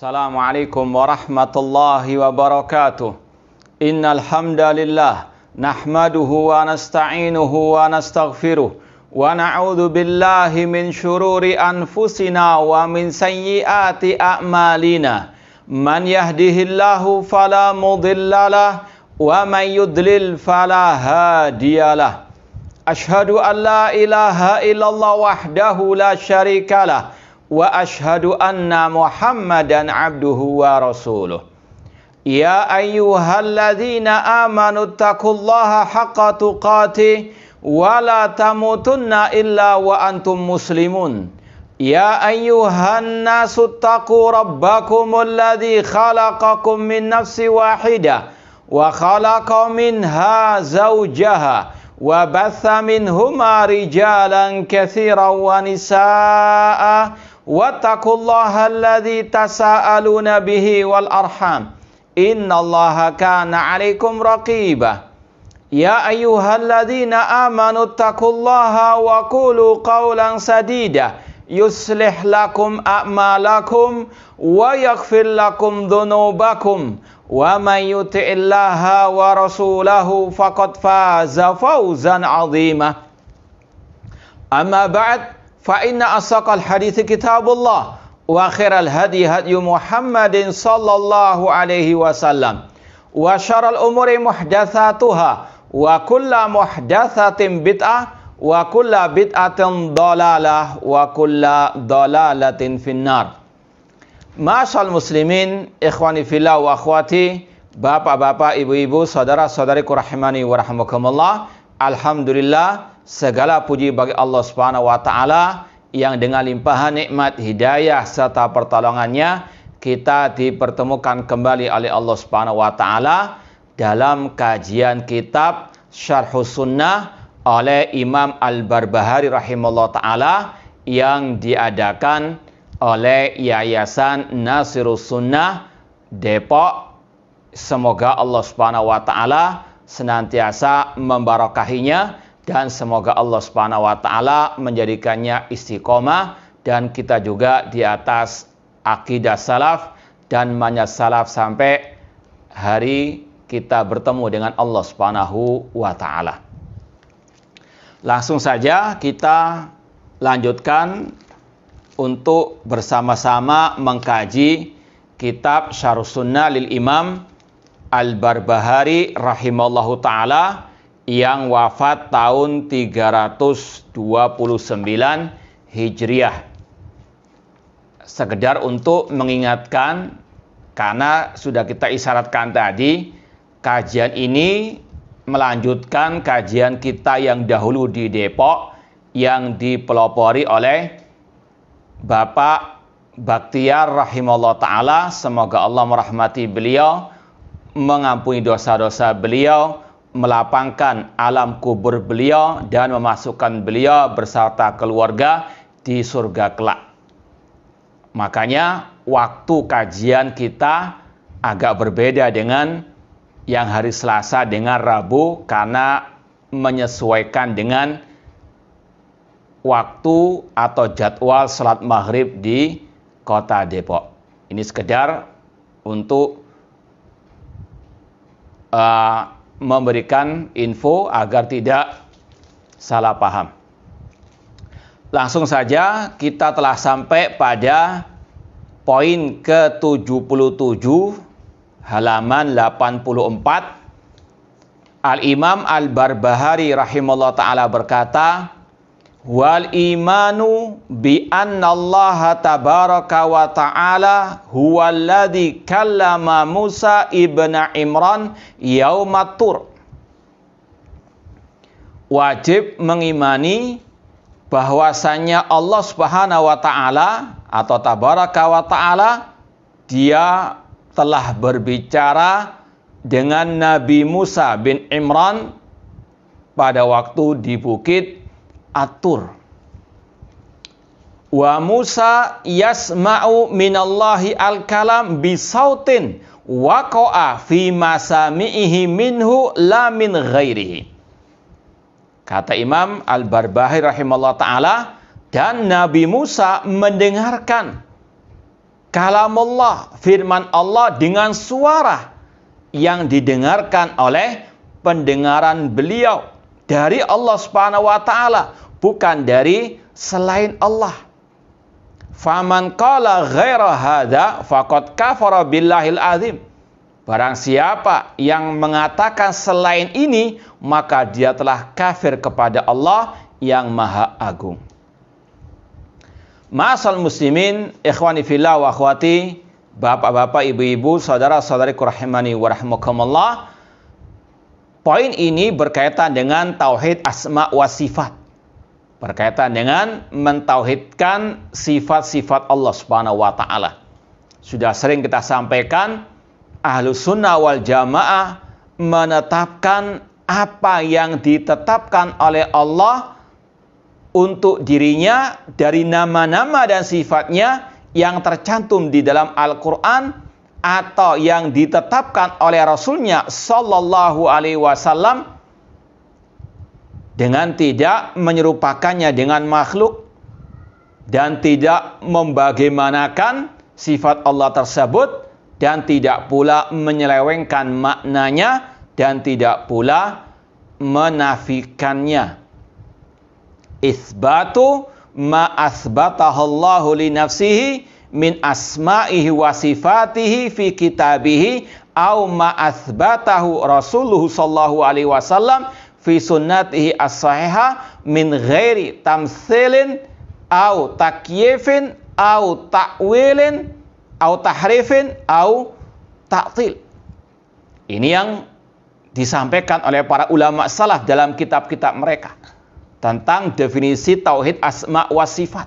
Assalamualaikum warahmatullahi wabarakatuh. Innal hamdalillah nahmaduhu wa nasta'inuhu wa nastaghfiruh wa na'udzu billahi min syururi anfusina wa min sayyiati a'malina. Man yahdihillahu fala mudhillalah wa man yudlil fala hadiyalah. Asyhadu an la ilaha illallah wahdahu la syarikalah wa asyhadu anna Muhammadan abduhu wa rasuluh. Ya ayyuhalladzina amanu taqullaha haqqa tuqatih wa la tamutunna illa wa antum muslimun. Ya ayyuhan nasu taqu rabbakumul ladzi khalaqakum min nafsin wahidah wa khalaqa minha zawjaha wa batha minhuma rijalan katsiran wa nisaa'a wattaqullaha alladzi tasaaluna bihi wal arham innallaha kana 'alaikum raqiba. Ya ayyuhalladzina amanu taqullaha wa qulu qawlan sadida yuslih lakum a'malakum wa yaghfir lakum dhunubakum wa man yuti'illaha wa rasulahu faqad faza fawzan 'azima. Amma ba'd, fa inna asaqal hadithi kitabullah wa khairal hadi hadyu Muhammadin sallallahu alaihi wasallam wa syarrul umuri muhdatsatuha wa kullu muhdatsatin bid'ah wa kullu bid'atin dhalalah wa kullu dhalalatin finnar. Ma'asyiral muslimin, ikhwani fillah wa akhwati, bapak-bapak, ibu-ibu, saudara-saudariku rahimani wa rahimakumullah. Alhamdulillah, segala puji bagi Allah Subhanahu wa taala yang dengan limpahan nikmat, hidayah serta pertolongannya kita dipertemukan kembali oleh Allah Subhanahu wa taala dalam kajian kitab Syarhus Sunnah oleh Imam Al-Barbahari rahimahullah taala yang diadakan oleh Yayasan Nasirus Sunnah Depok. Semoga Allah Subhanahu wa taala senantiasa membarakahinya dan semoga Allah Subhanahu wa taala menjadikannya istiqomah dan kita juga di atas akidah salaf dan manhaj salaf sampai hari kita bertemu dengan Allah Subhanahu wa taala. Langsung saja kita lanjutkan untuk bersama-sama mengkaji kitab Syarhus Sunnah lil Imam Al-Barbahari rahimallahu taala yang wafat tahun 329 Hijriah. Sekedar untuk mengingatkan, karena sudah kita isyaratkan tadi, kajian ini melanjutkan kajian kita yang dahulu di Depok yang dipelopori oleh Bapak Bakhtiar rahimahullah ta'ala. Semoga Allah merahmati beliau, mengampuni dosa-dosa beliau, melapangkan alam kubur beliau dan memasukkan beliau beserta keluarga di surga kelak. Makanya waktu kajian kita agak berbeda dengan yang hari Selasa dengan Rabu karena menyesuaikan dengan waktu atau jadwal salat maghrib di kota Depok. Ini sekedar untuk memberikan info agar tidak salah paham. Langsung saja kita telah sampai pada poin ke-77 halaman 84. Al-Imam Al-Barbahari rahimahullah ta'ala berkata, wal imanu bi anna Allah tabaraka wa ta'ala huwallazi kallama Musa ibn Imran yaumat tur. Wajib mengimani bahwasanya Allah Subhanahu wa taala atau tabaraka wa taala dia telah berbicara dengan Nabi Musa bin Imran pada waktu di bukit At-Tur. Wa Musa yasma'u minallahi al-kalam bisautin waqa'a fi masami'ihi minhu la min ghairihi. Kata Imam Al-Barbahari rahimahullah ta'ala, dan Nabi Musa mendengarkan kalamullah, firman Allah dengan suara yang didengarkan oleh pendengaran beliau dari Allah Subhanahu wa taala, bukan dari selain Allah. Faman qala ghaira hadza faqad kafara billahil azim. Barang siapa yang mengatakan selain ini, maka dia telah kafir kepada Allah yang Maha Agung. Ma'asal muslimin, ikhwani fillah wa akhwati, bapak-bapak, ibu-ibu, saudara-saudariku rahimani wa rahimakumullah. Poin ini berkaitan dengan tauhid asma wa sifat. Berkaitan dengan mentauhidkan sifat-sifat Allah Subhanahu wa taala. Sudah sering kita sampaikan, Ahlus Sunnah wal Jamaah menetapkan apa yang ditetapkan oleh Allah untuk dirinya dari nama-nama dan sifatnya yang tercantum di dalam Al-Quran atau yang ditetapkan oleh Rasulnya Sallallahu Alaihi Wasallam, dengan tidak menyerupakannya dengan makhluk dan tidak membagaimanakan sifat Allah tersebut, dan tidak pula menyelewengkan maknanya dan tidak pula menafikannya. Itsbatu ma asbatahallahu li nafsihi min asma'ihi wa sifatihi fi kitabihi au ma asbatahu Rasulullah sallallahu alaihi wasallam fi sunnatihi as-sahihah min ghairi tamtsilin au takyifin au ta'wilin au tahrifin au ta'til. Ini yang disampaikan oleh para ulama salaf dalam kitab-kitab mereka tentang definisi tauhid asma wa sifat.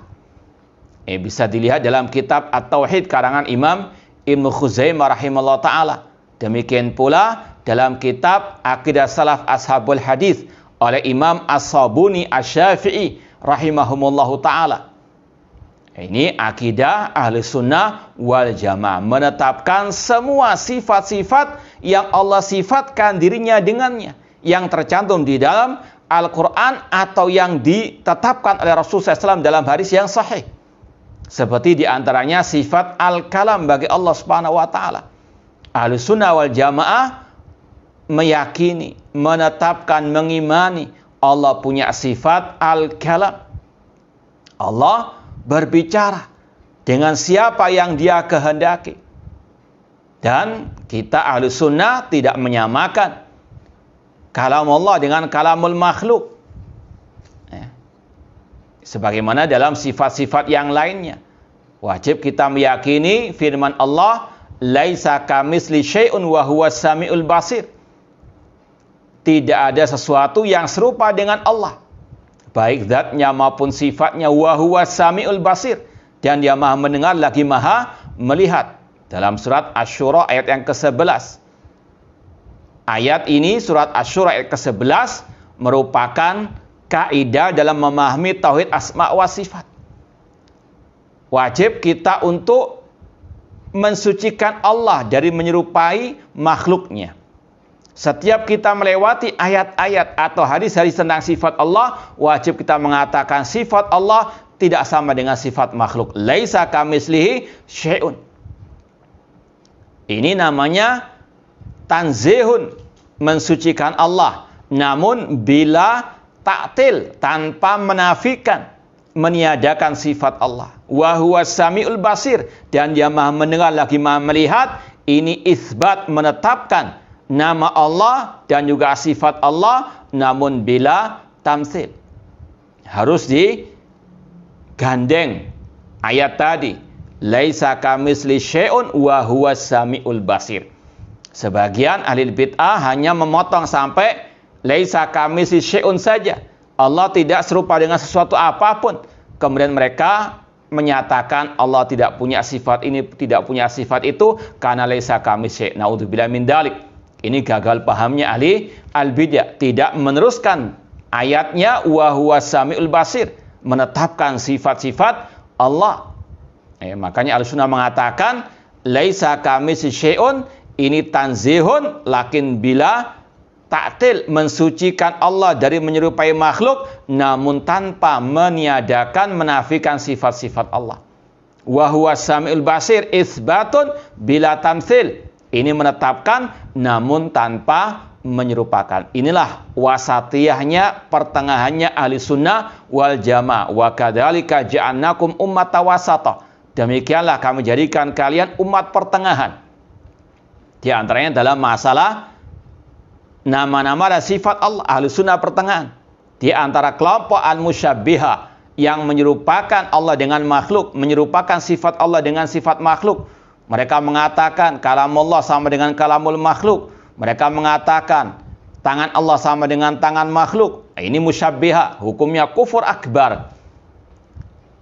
Bisa dilihat dalam kitab At-Tauhid karangan Imam Ibnu Khuzaimah rahimahullah taala. Demikian pula dalam kitab Aqidah Salaf Ashabul Hadis oleh Imam As-Sabuni Asy-Syafi'i rahimahumullahu taala. Ini akidah ahli sunnah wal jamaah, menetapkan semua sifat-sifat yang Allah sifatkan dirinya dengannya, yang tercantum di dalam Al-Quran atau yang ditetapkan oleh Rasulullah SAW dalam hadis yang sahih. Seperti diantaranya sifat al-kalam bagi Allah Subhanahu wa Ta'ala. Ahli sunnah wal jamaah meyakini, menetapkan, mengimani Allah punya sifat al-kalam. Allah berbicara dengan siapa yang dia kehendaki. Dan kita ahli sunnah tidak menyamakan kalam Allah dengan kalamul makhluk. Sebagaimana dalam sifat-sifat yang lainnya. Wajib kita meyakini firman Allah, laisa kamitsli syai'un wa huwas samiul basir. Tidak ada sesuatu yang serupa dengan Allah, baik zatnya maupun sifatnya, wa huwas samiul basir, dan dia maha mendengar lagi maha melihat. Dalam surat Asy-Syura ayat yang ke-11. Ayat ini, surat Asy-Syura ayat ke-11, merupakan kaidah dalam memahami tauhid asma wa sifat. Wajib kita untuk mensucikan Allah dari menyerupai makhluknya. Setiap kita melewati ayat-ayat atau hadis-hadis tentang sifat Allah, wajib kita mengatakan sifat Allah tidak sama dengan sifat makhluk. Laisa kamitslihi syai'un. Ini namanya tanzihun, mensucikan Allah. Namun bila ta'til, tanpa menafikan, meniadakan sifat Allah. Wa huwas samiul basir, dan dia maha mendengar lagi maha melihat. Ini isbat, menetapkan nama Allah dan juga sifat Allah, namun bila tamtsil. Harus digandeng ayat tadi, laisa kamitsli syai'un wa huwas samiul basir. Sebagian ahli bid'ah hanya memotong sampai laisa kamitsli syai'un saja. Allah tidak serupa dengan sesuatu apapun. Kemudian mereka menyatakan Allah tidak punya sifat ini, tidak punya sifat itu, karena laisa kamitsli syai'. Naudzubillah min dzalik. Ini gagal pahamnya ahli al-bid'ah. Tidak meneruskan ayatnya wa huwas samiul basir, menetapkan sifat-sifat Allah. Makanya Ahlussunnah mengatakan laisa kamitsli syai'un, ini tanzihun, lakin bila ta'til, mensucikan Allah dari menyerupai makhluk, namun tanpa meniadakan, menafikan sifat-sifat Allah. Wa huwa samiul basir isbatun bila tamtsil. Ini menetapkan namun tanpa menyerupakan. Inilah wasatiyahnya, pertengahannya ahli sunnah wal jamaah. Wa kadzalika ja'alnakum ummatan wasata. Demikianlah kami jadikan kalian umat pertengahan. Di antaranya dalam masalah nama-nama dan sifat Allah, ahli sunnah pertengahan. Di antara kelompok al-musyabbihah yang menyerupakan Allah dengan makhluk, menyerupakan sifat Allah dengan sifat makhluk. Mereka mengatakan kalamullah sama dengan kalamul makhluk. Mereka mengatakan tangan Allah sama dengan tangan makhluk. Ini musyabbihah, hukumnya kufur akbar.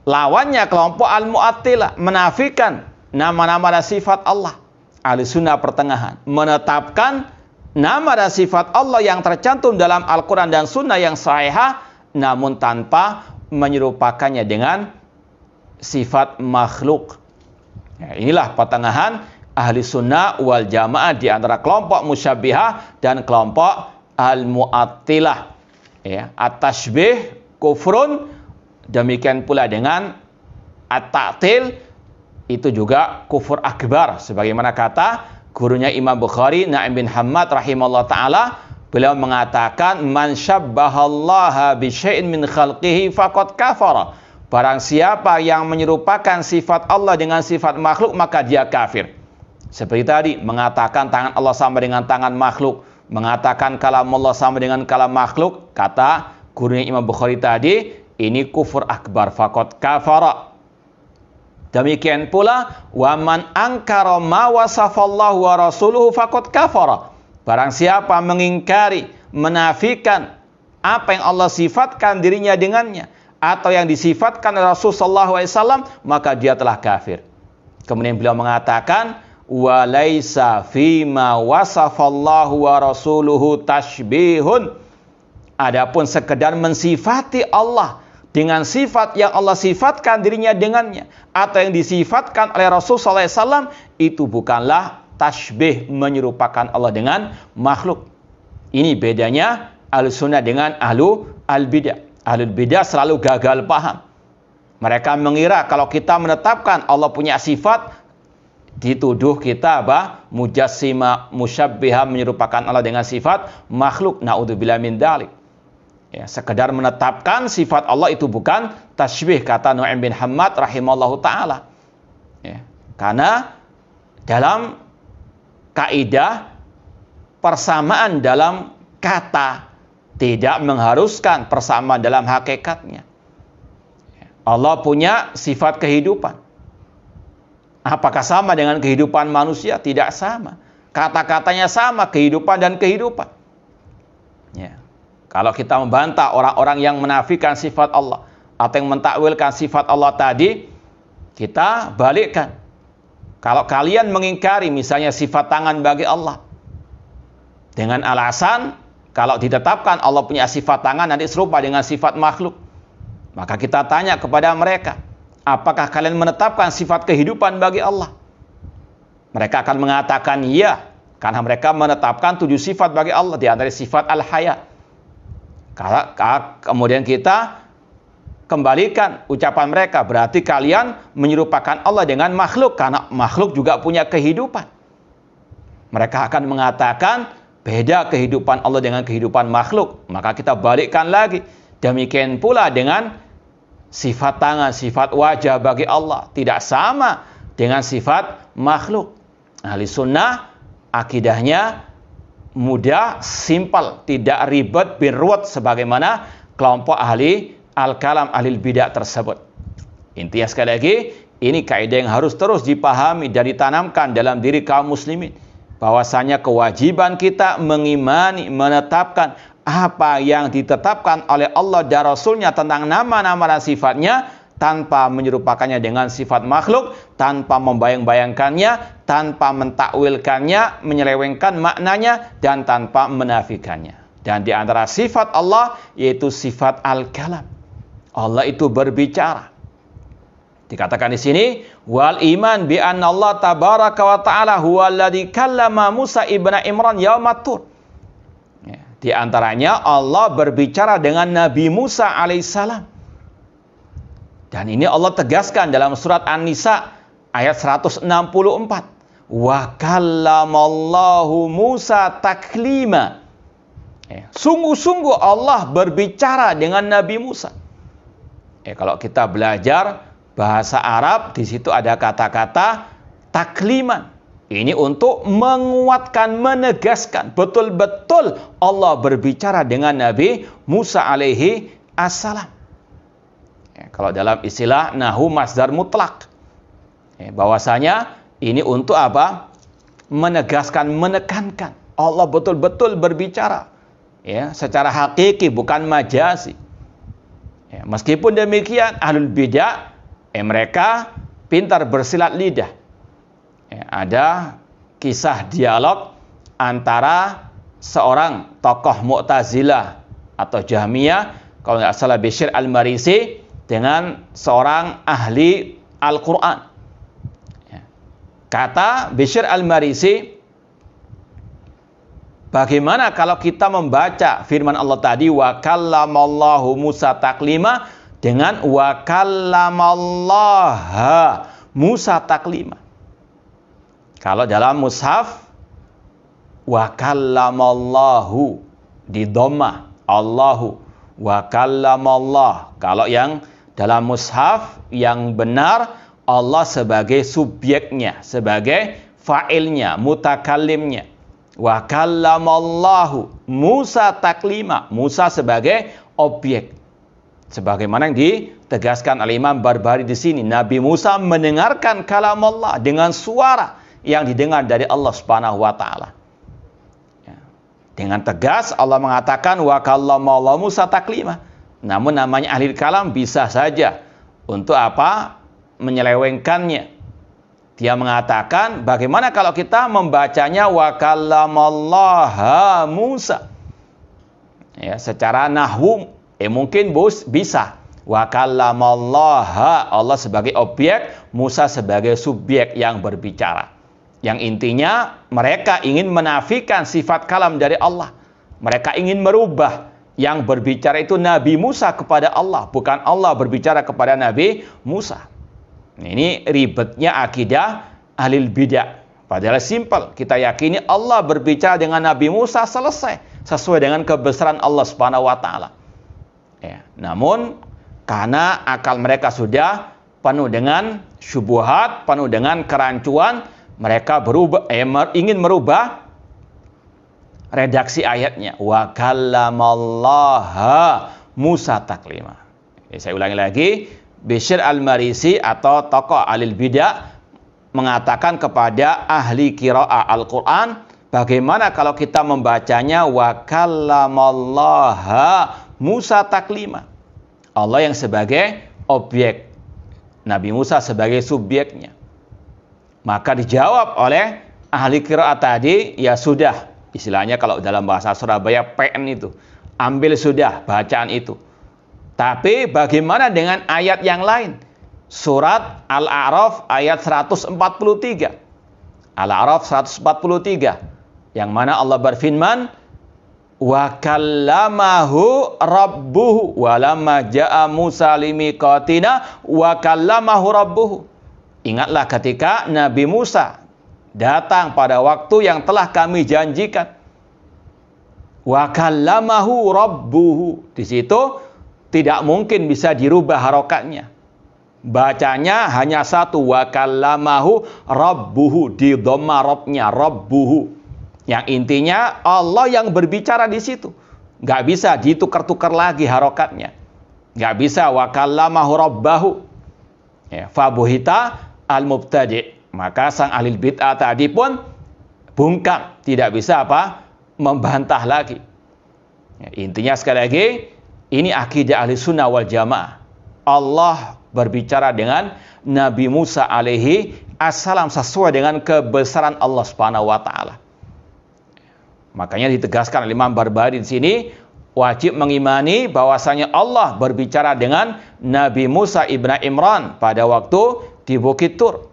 Lawannya kelompok al-mu'attilah menafikan nama-nama dan sifat Allah. Ahli sunnah pertengahan menetapkan nama dan sifat Allah yang tercantum dalam Al-Quran dan sunnah yang sahihah, namun tanpa menyerupakannya dengan sifat makhluk. Ya, inilah pertengahan ahli sunnah wal jamaah di antara kelompok musyabbihah dan kelompok al-mu'attilah. Ya, at-tashbih kufrun, demikian pula dengan at-ta'til, itu juga kufur akbar. Sebagaimana kata gurunya Imam Bukhari, Na'im bin Hammad rahimahullah ta'ala, beliau mengatakan man syabbahallaha bi syai'in min khalqihi faqad kafara. Barang siapa yang menyerupakan sifat Allah dengan sifat makhluk, maka dia kafir. Seperti tadi, mengatakan tangan Allah sama dengan tangan makhluk, mengatakan kalam Allah sama dengan kalam makhluk, kata gurunya Imam Bukhari tadi, ini kufur akbar, faqad kafara. Demikian pula, wa man ankara ma wasafallahu wa rasuluhu faqad kafara. Barang siapa mengingkari, menafikan apa yang Allah sifatkan dirinya dengannya, atau yang disifatkan Rasulullah SAW, maka dia telah kafir. Kemudian beliau mengatakan, wa laisa fima wasafallahu wa rasuluhu tashbihun. Adapun sekedar mensifati Allah dengan sifat yang Allah sifatkan dirinya dengannya, atau yang disifatkan oleh Rasulullah SAW, itu bukanlah tashbih, menyerupakan Allah dengan makhluk. Ini bedanya ahlus sunnah dengan ahlul bidah. Ahlul bidah selalu gagal paham. Mereka mengira kalau kita menetapkan Allah punya sifat, dituduh kita mujassima, musyabbiha, menyerupakan Allah dengan sifat makhluk. Na'udzubillah min dzalik. Ya, sekedar menetapkan sifat Allah itu bukan tashbih, kata Nu'aim bin Hammad rahimallahu ta'ala. Ya, karena dalam kaidah persamaan dalam kata tidak mengharuskan persamaan dalam hakikatnya. Allah punya sifat kehidupan. Apakah sama dengan kehidupan manusia? Tidak sama. Kata-katanya sama, kehidupan dan kehidupan. Ya. Kalau kita membantah orang-orang yang menafikan sifat Allah atau yang mentakwilkan sifat Allah tadi, kita balikkan. Kalau kalian mengingkari misalnya sifat tangan bagi Allah dengan alasan kalau ditetapkan Allah punya sifat tangan nanti serupa dengan sifat makhluk, maka kita tanya kepada mereka, apakah kalian menetapkan sifat kehidupan bagi Allah? Mereka akan mengatakan iya, karena mereka menetapkan 7 sifat bagi Allah, di antara sifat al-haya. Kemudian kita kembalikan ucapan mereka, berarti kalian menyerupakan Allah dengan makhluk, karena makhluk juga punya kehidupan. Mereka akan mengatakan beda kehidupan Allah dengan kehidupan makhluk. Maka kita balikkan lagi, demikian pula dengan sifat tangan, sifat wajah bagi Allah tidak sama dengan sifat makhluk. Ahli sunnah akidahnya mudah, simpel, tidak ribet, birruat sebagaimana kelompok ahli al-kalam, ahli bidah tersebut. Intinya sekali lagi, ini kaidah yang harus terus dipahami dan ditanamkan dalam diri kaum muslimin, bahwasanya kewajiban kita mengimani, menetapkan apa yang ditetapkan oleh Allah dan Rasulnya tentang nama-nama dan sifatnya, tanpa menyerupakannya dengan sifat makhluk, tanpa membayang-bayangkannya, tanpa mentakwilkannya, menyelewengkan maknanya, dan tanpa menafikannya. Dan di antara sifat Allah yaitu sifat al-kalam. Allah itu berbicara. Dikatakan di sini, wal iman bi anna Allah tabaraka wa ta'ala huwa alladzi kallama Musa ibn Imran yaumat tur. Ya, di antaranya Allah berbicara dengan Nabi Musa alaihissalam Dan ini Allah tegaskan dalam surat An-Nisa ayat 164. Wa kallamallahu Musa taklima. Sungguh-sungguh Allah berbicara dengan Nabi Musa. Kalau kita belajar bahasa Arab, di situ ada kata-kata takliman. Ini untuk menguatkan, menegaskan. Betul-betul Allah berbicara dengan Nabi Musa alaihi assalam. Kalau dalam istilah nahu masdar mutlak. Bahwasanya ini untuk apa? Menegaskan, menekankan. Allah betul-betul berbicara. Secara hakiki, bukan majazi. Meskipun demikian, ahlul bidah, mereka pintar bersilat lidah. Ada kisah dialog antara seorang tokoh Mu'tazilah atau Jahmiyah, kalau nggak salah Bishr al-Marisi, dengan seorang ahli Al-Quran. Kata Bishr al-Marisi, bagaimana kalau kita membaca firman Allah tadi, wa kallamallahu Musa taklima, dengan wa kallamallaha Musa taklima. Kalau dalam mushaf, wa kallamallahu di dhammah, Allahu, wa kallamallah. Kalau yang dalam mushaf yang benar, Allah sebagai subjeknya, sebagai fa'ilnya, mutakallimnya. Wa kallamallahu Musa taklima, Musa sebagai objek. Sebagaimana yang ditegaskan oleh Imam Barbari di sini, Nabi Musa mendengarkan kalam Allah dengan suara yang didengar dari Allah Subhanahu wa taala. Dengan tegas Allah mengatakan wa kallamallahu Musa taklima. Namun namanya ahli kalam bisa saja untuk apa? Menyelewengkannya. Dia mengatakan, bagaimana kalau kita membacanya wa kallamallaha Musa? Secara nahwu mungkin bisa. Wa kallamallaha, Allah sebagai objek, Musa sebagai subjek yang berbicara. Yang intinya mereka ingin menafikan sifat kalam dari Allah. Mereka ingin merubah yang berbicara itu Nabi Musa kepada Allah, bukan Allah berbicara kepada Nabi Musa. Ini ribetnya akidah ahlul bidah. Padahal simpel, kita yakini Allah berbicara dengan Nabi Musa, selesai, sesuai dengan kebesaran Allah Subhanahu wa taala. Namun karena akal mereka sudah penuh dengan syubhat, penuh dengan kerancuan, mereka ingin merubah redaksi ayatnya. Wa kallamallaha Musa taklima. Saya ulangi lagi, Bishr al-Marisi atau tokoh ahlul bidah mengatakan kepada ahli qiraah Al-Quran, bagaimana kalau kita membacanya wa kallamallaha Musa taklima. Allah yang sebagai objek, Nabi Musa sebagai subjeknya. Maka dijawab oleh ahli qiraah tadi, ya sudah, istilahnya kalau dalam bahasa Surabaya PN itu, ambil sudah bacaan itu. Tapi bagaimana dengan ayat yang lain? Surat Al-A'raf ayat 143. Al-A'raf 143. Yang mana Allah berfirman, wa kallamahu rabbuhu walamma ja'a Musa limiqatina wa kallamahu rabbuhu. Ingatlah ketika Nabi Musa datang pada waktu yang telah kami janjikan. Wa kallamahu rabbuhu. Di situ tidak mungkin bisa dirubah harokatnya. Bacanya hanya satu, wa kallamahu rabbuhu, di dhamma robnya, rabbuhu. Yang intinya Allah yang berbicara di situ. Nggak bisa ditukar-tukar lagi harokatnya. Nggak bisa wa kallamahu rabbahu. Fabuhita al-mubtadi'. Maka sang ahli bid'ah tadi pun bungkam, tidak bisa apa? Membantah lagi. Intinya sekali lagi, ini akidah ahli sunnah wal jamaah. Allah berbicara dengan Nabi Musa alaihi assalam sesuai dengan kebesaran Allah Subhanahu wa taala. Makanya ditegaskan oleh Imam Barbari di sini, wajib mengimani bahwasanya Allah berbicara dengan Nabi Musa ibn Imran pada waktu di Bukit Tur.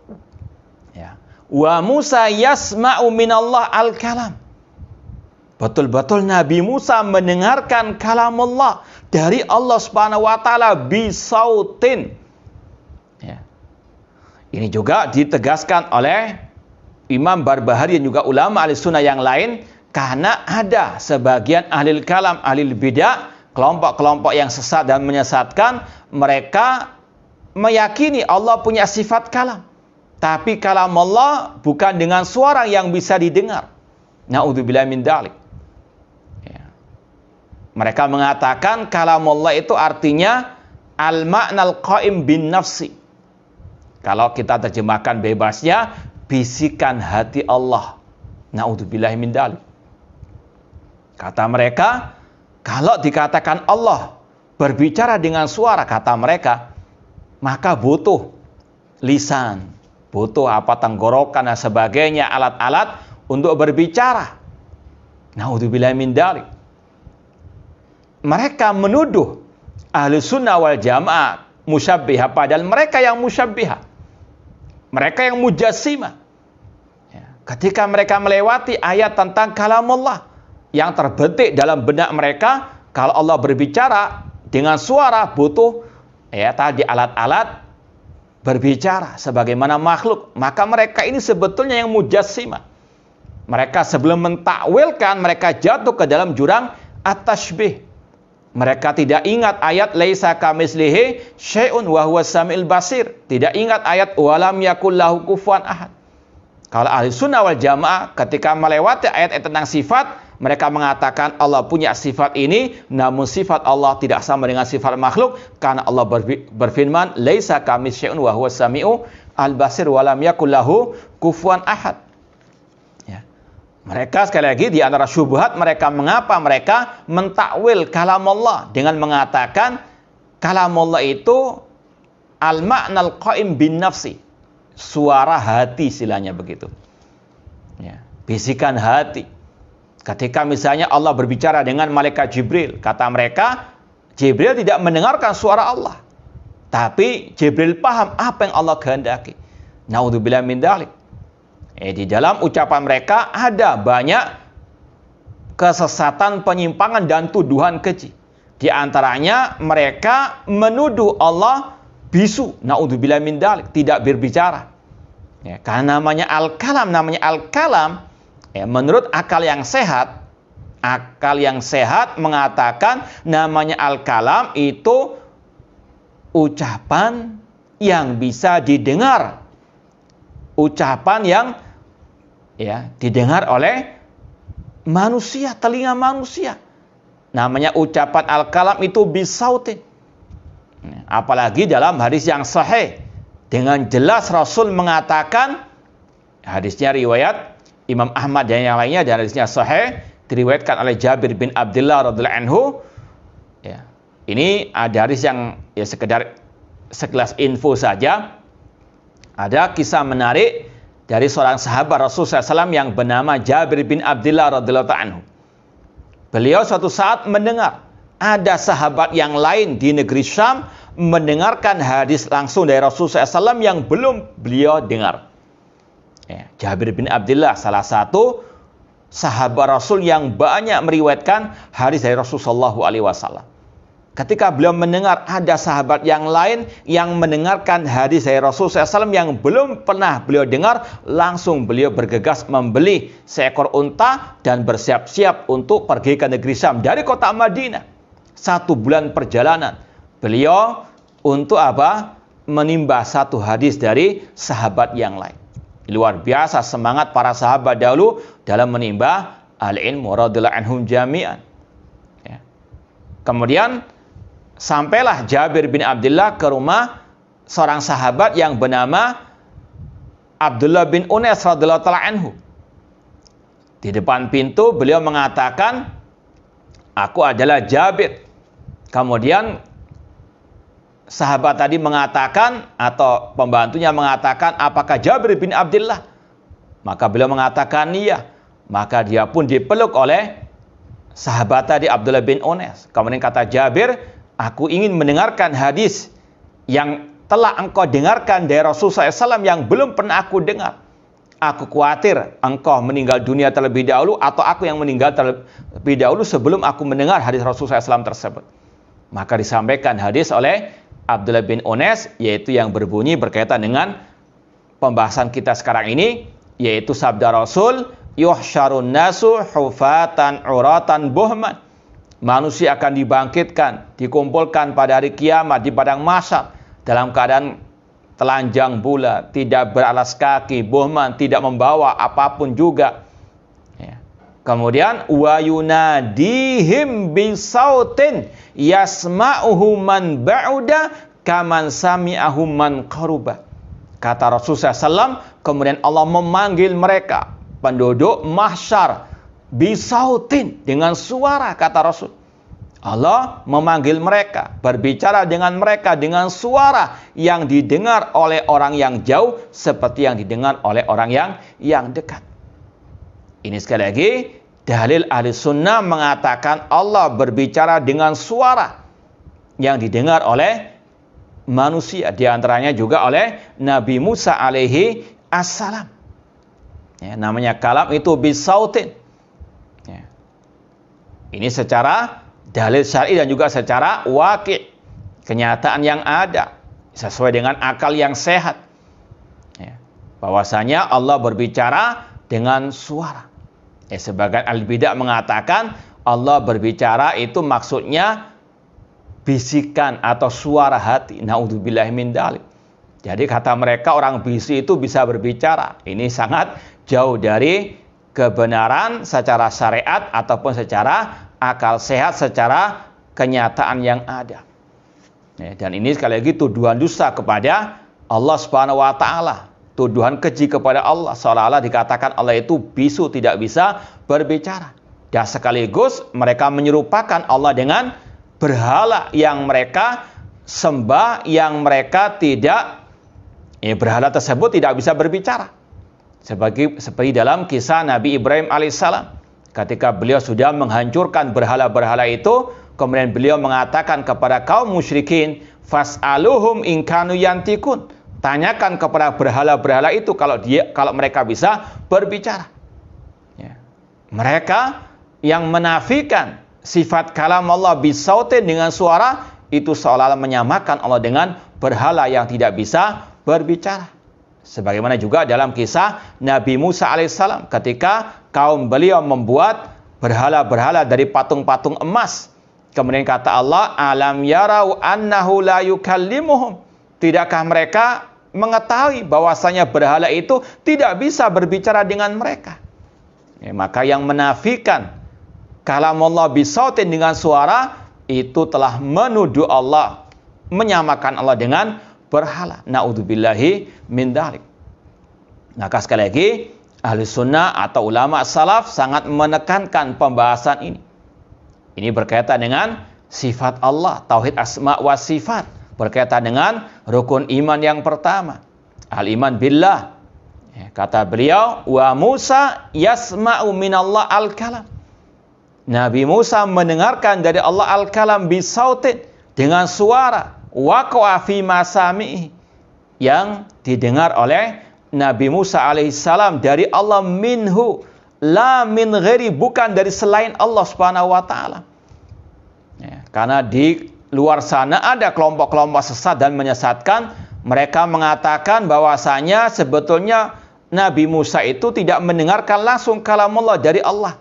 Wa Musa yasma'u minallah al-kalam. Betul-betul Nabi Musa mendengarkan kalam Allah dari Allah Subhanahu wa taala bisautin, Ini juga ditegaskan oleh Imam Barbahari dan juga ulama ahli-sunnah yang lain, karena ada sebagian ahli kalam, ahli bidah, kelompok-kelompok yang sesat dan menyesatkan, mereka meyakini Allah punya sifat kalam. Tapi kalam Allah bukan dengan suara yang bisa didengar. Na'udzubillah min dzalik. Ya. Mereka mengatakan kalam Allah itu artinya al-ma'nal qaim bin nafsi. Kalau kita terjemahkan bebasnya, bisikan hati Allah. Na'udzubillah min dzalik. Kata mereka, kalau dikatakan Allah berbicara dengan suara, kata mereka, maka butuh lisan, butuh tenggorokan dan sebagainya, alat-alat untuk berbicara. Na'udzubillah min dzalik. Mereka menuduh ahli sunnah wal jamaah musyabbihah, padahal mereka yang musyabbihah, mereka yang mujassimah. Ketika mereka melewati ayat tentang kalamullah yang terbetik dalam benak mereka, kalau Allah berbicara dengan suara butuh tadi alat-alat berbicara sebagaimana makhluk, maka mereka ini sebetulnya yang mujassimah. Mereka sebelum mentakwilkan, mereka jatuh ke dalam jurang at-tashbih. Mereka tidak ingat ayat laisa kamitslihi syai'un wa huwas samiul basir. Tidak ingat ayat walam yakul lahu kufuwan ahad. Kalau ahli sunnah wal jamaah ketika melewati ayat-ayat tentang sifat, mereka mengatakan Allah punya sifat ini, namun sifat Allah tidak sama dengan sifat makhluk, karena Allah berfirman laisa kamitslihi syai'un wa huwas samiu al-basir wa lam yakul lahu kufuwan ahad. Ya. Mereka sekali lagi di antara syubhat mereka, mengapa mereka mentakwil kalam Allah dengan mengatakan kalam Allah itu al-ma'nal qaim bin nafsi. Suara hati istilahnya begitu. Ya, bisikan hati. Ketika misalnya Allah berbicara dengan malaikat Jibril, kata mereka, Jibril tidak mendengarkan suara Allah. Tapi Jibril paham apa yang Allah kehendaki. Na'udzubillah min dzalik. Di dalam ucapan mereka ada banyak kesesatan, penyimpangan dan tuduhan keji. Di antaranya mereka menuduh Allah bisu, na'udzubillah min dzalik, tidak berbicara. Ya, karena namanya al-kalam, menurut akal yang sehat mengatakan namanya al-kalam itu ucapan yang bisa didengar. Ucapan yang didengar oleh manusia, telinga manusia. Namanya ucapan al-kalam itu bisautin. Apalagi dalam hadis yang sahih, dengan jelas Rasul mengatakan, hadisnya riwayat Imam Ahmad dan yang lainnya, dan hadisnya sahih, diriwayatkan oleh Jabir bin Abdullah radhiyallahu anhu. Ya, ini ada hadis yang sekedar sekelas info saja. Ada kisah menarik dari seorang sahabat Rasul SAW yang bernama Jabir bin Abdullah radhiyallahu anhu. Beliau suatu saat mendengar ada sahabat yang lain di negeri Syam mendengarkan hadis langsung dari Rasulullah SAW yang belum beliau dengar. Jabir bin Abdullah salah satu sahabat Rasul yang banyak meriwayatkan hadis dari Rasulullah SAW. Ketika beliau mendengar ada sahabat yang lain yang mendengarkan hadis dari Rasulullah SAW yang belum pernah beliau dengar, langsung beliau bergegas membeli seekor unta dan bersiap-siap untuk pergi ke negeri Syam dari kota Madinah. 1 bulan perjalanan beliau untuk menimba satu hadis dari sahabat yang lain. Luar biasa semangat para sahabat dahulu dalam menimba al-ilmu radhiyallahu anhum jami'an. Ya. Kemudian sampailah Jabir bin Abdullah ke rumah seorang sahabat yang bernama Abdullah bin Unais radhiyallahu ta'ala anhu. Di depan pintu beliau mengatakan, "Aku adalah Jabir." Kemudian sahabat tadi mengatakan, atau pembantunya mengatakan, "Apakah Jabir bin Abdullah?" Maka beliau mengatakan iya. Maka dia pun dipeluk oleh sahabat tadi Abdullah bin Unais. Kemudian kata Jabir, "Aku ingin mendengarkan hadis yang telah engkau dengarkan dari Rasulullah SAW yang belum pernah aku dengar. Aku khawatir engkau meninggal dunia terlebih dahulu, atau aku yang meninggal terlebih dahulu sebelum aku mendengar hadis Rasulullah SAW tersebut." Maka disampaikan hadis oleh Abdullah bin Unais, yaitu yang berbunyi berkaitan dengan pembahasan kita sekarang ini, yaitu sabda Rasul, yuhsyarun nasu hufatan uratan buhman. Manusia akan dibangkitkan, dikumpulkan pada hari kiamat di padang mahsyar dalam keadaan telanjang bulat, tidak beralas kaki, buhman, tidak membawa apapun juga. Kemudian wa yunadihim bisautin yasma'uhu man ba'uda kaman sami'ahu man qaruba. Kata Rasulullah SAW, kemudian Allah memanggil mereka penduduk mahsyar bisautin, dengan suara, kata Rasul. Allah memanggil mereka, berbicara dengan mereka dengan suara yang didengar oleh orang yang jauh seperti yang didengar oleh orang yang dekat. Ini sekali lagi dalil ahli sunnah mengatakan Allah berbicara dengan suara yang didengar oleh manusia, di antaranya juga oleh Nabi Musa alaihi assalam. Namanya kalam itu bisautin. Ini secara dalil syar'i dan juga secara waqi', kenyataan yang ada sesuai dengan akal yang sehat. Bahwasanya Allah berbicara dengan suara. Sebagian ahli bidah mengatakan Allah berbicara itu maksudnya bisikan atau suara hati. Naudzubillahi min dzalik. Jadi kata mereka orang bisu itu bisa berbicara. Ini sangat jauh dari kebenaran secara syariat ataupun secara akal sehat, secara kenyataan yang ada. Dan ini sekali lagi tuduhan dusta kepada Allah Subhanahu wa taala. Tuduhan keji kepada Allah, seolah-olah dikatakan Allah itu bisu, tidak bisa berbicara. Dan sekaligus mereka menyerupakan Allah dengan berhala yang mereka sembah, yang mereka tidak, berhala tersebut tidak bisa berbicara. Seperti dalam kisah Nabi Ibrahim alaihissalam. Ketika beliau sudah menghancurkan berhala-berhala itu, kemudian beliau mengatakan kepada kaum musyrikin, fas'aluhum in kanu yantikun. Tanyakan kepada berhala-berhala itu kalau mereka bisa berbicara. Mereka yang menafikan sifat kalam Allah bisautin, dengan suara, itu seolah-olah menyamakan Allah dengan berhala yang tidak bisa berbicara. Sebagaimana juga dalam kisah Nabi Musa alaihissalam ketika kaum beliau membuat berhala-berhala dari patung-patung emas. Kemudian kata Allah, alam yarau annahu la yukallimuhum. Tidakkah mereka mengetahui bahwasanya berhala itu tidak bisa berbicara dengan mereka? Maka yang menafikan kalam Allah bisautin, dengan suara, itu telah menuduh Allah, menyamakan Allah dengan berhala. Naudzubillahi min dzalik. Maka sekali lagi ahli sunnah atau ulama salaf sangat menekankan pembahasan ini. Ini berkaitan dengan sifat Allah, tauhid asma wa sifat, berkaitan dengan rukun iman yang pertama, al-iman billah. Kata beliau, wa Musa yasma'u minallah al-kalam. Nabi Musa mendengarkan dari Allah al-kalam bisautin, dengan suara, waqa'a fi masami'i, yang didengar oleh Nabi Musa alaihissalam dari Allah minhu, la min ghairi, bukan dari selain Allah Subhanahu wa taala. Karena di luar sana ada kelompok-kelompok sesat dan menyesatkan. Mereka mengatakan bahwasanya sebetulnya Nabi Musa itu tidak mendengarkan langsung kalamullah dari Allah.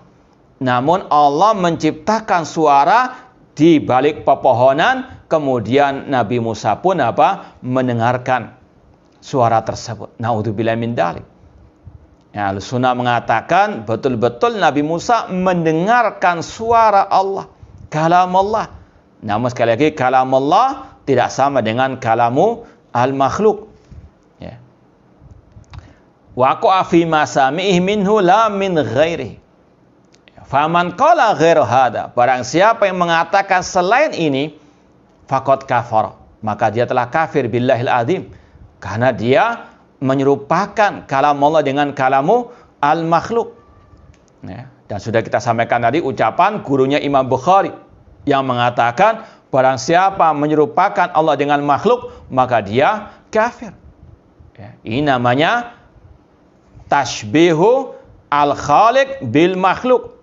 Namun Allah menciptakan suara di balik pepohonan, kemudian Nabi Musa pun mendengarkan suara tersebut. Naudzubillahi min dzalik. Al-Sunnah mengatakan betul-betul Nabi Musa mendengarkan suara Allah, kalam Allah. Namun sekali lagi kalam Allah tidak sama dengan kalamu al-makhluk. Waqa'a fi masami'i minhu la min ghairi. Faman qala ghairu hada, barang siapa yang mengatakan selain ini, faqad kafar, maka dia telah kafir billahil azim, karena dia menyerupakan kalam Allah dengan kalamu al-makhluk. Dan sudah kita sampaikan tadi ucapan gurunya Imam Bukhari yang mengatakan barang siapa menyerupakan Allah dengan makhluk, maka dia kafir. Ini namanya tashbihu al-khaliq bil makhluk.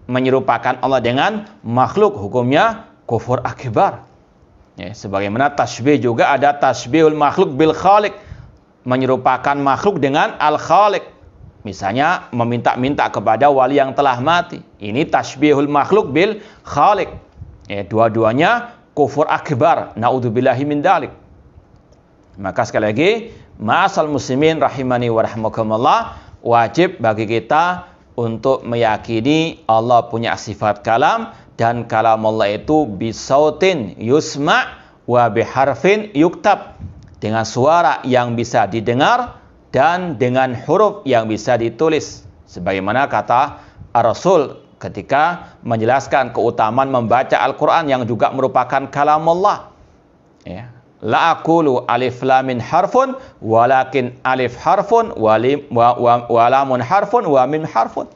Menyerupakan Allah dengan makhluk, hukumnya kufur akbar. Sebagaimana tasbih juga ada tasbihul makhluk bil khaliq. menyerupakan makhluk dengan al-khaliq. Misalnya meminta-minta kepada wali yang telah mati. Ini tasbihul makhluk bil khaliq. Dua-duanya kufur akbar. Naudzubillahi min dzalik. Maka sekali lagi, ma'asal muslimin rahimani wa rahimakumullah, wajib bagi kita untuk meyakini Allah punya sifat kalam, dan kalam Allah itu bisautin yusma' wa biharfin yuktab, dengan suara yang bisa didengar dan dengan huruf yang bisa ditulis. Sebagaimana kata Rasul ketika menjelaskan keutamaan membaca Al-Quran yang juga merupakan kalam Allah. Ya. La aqulu alif lam min harfun walakin alif harfun wa lamun harfun wa mim harfun.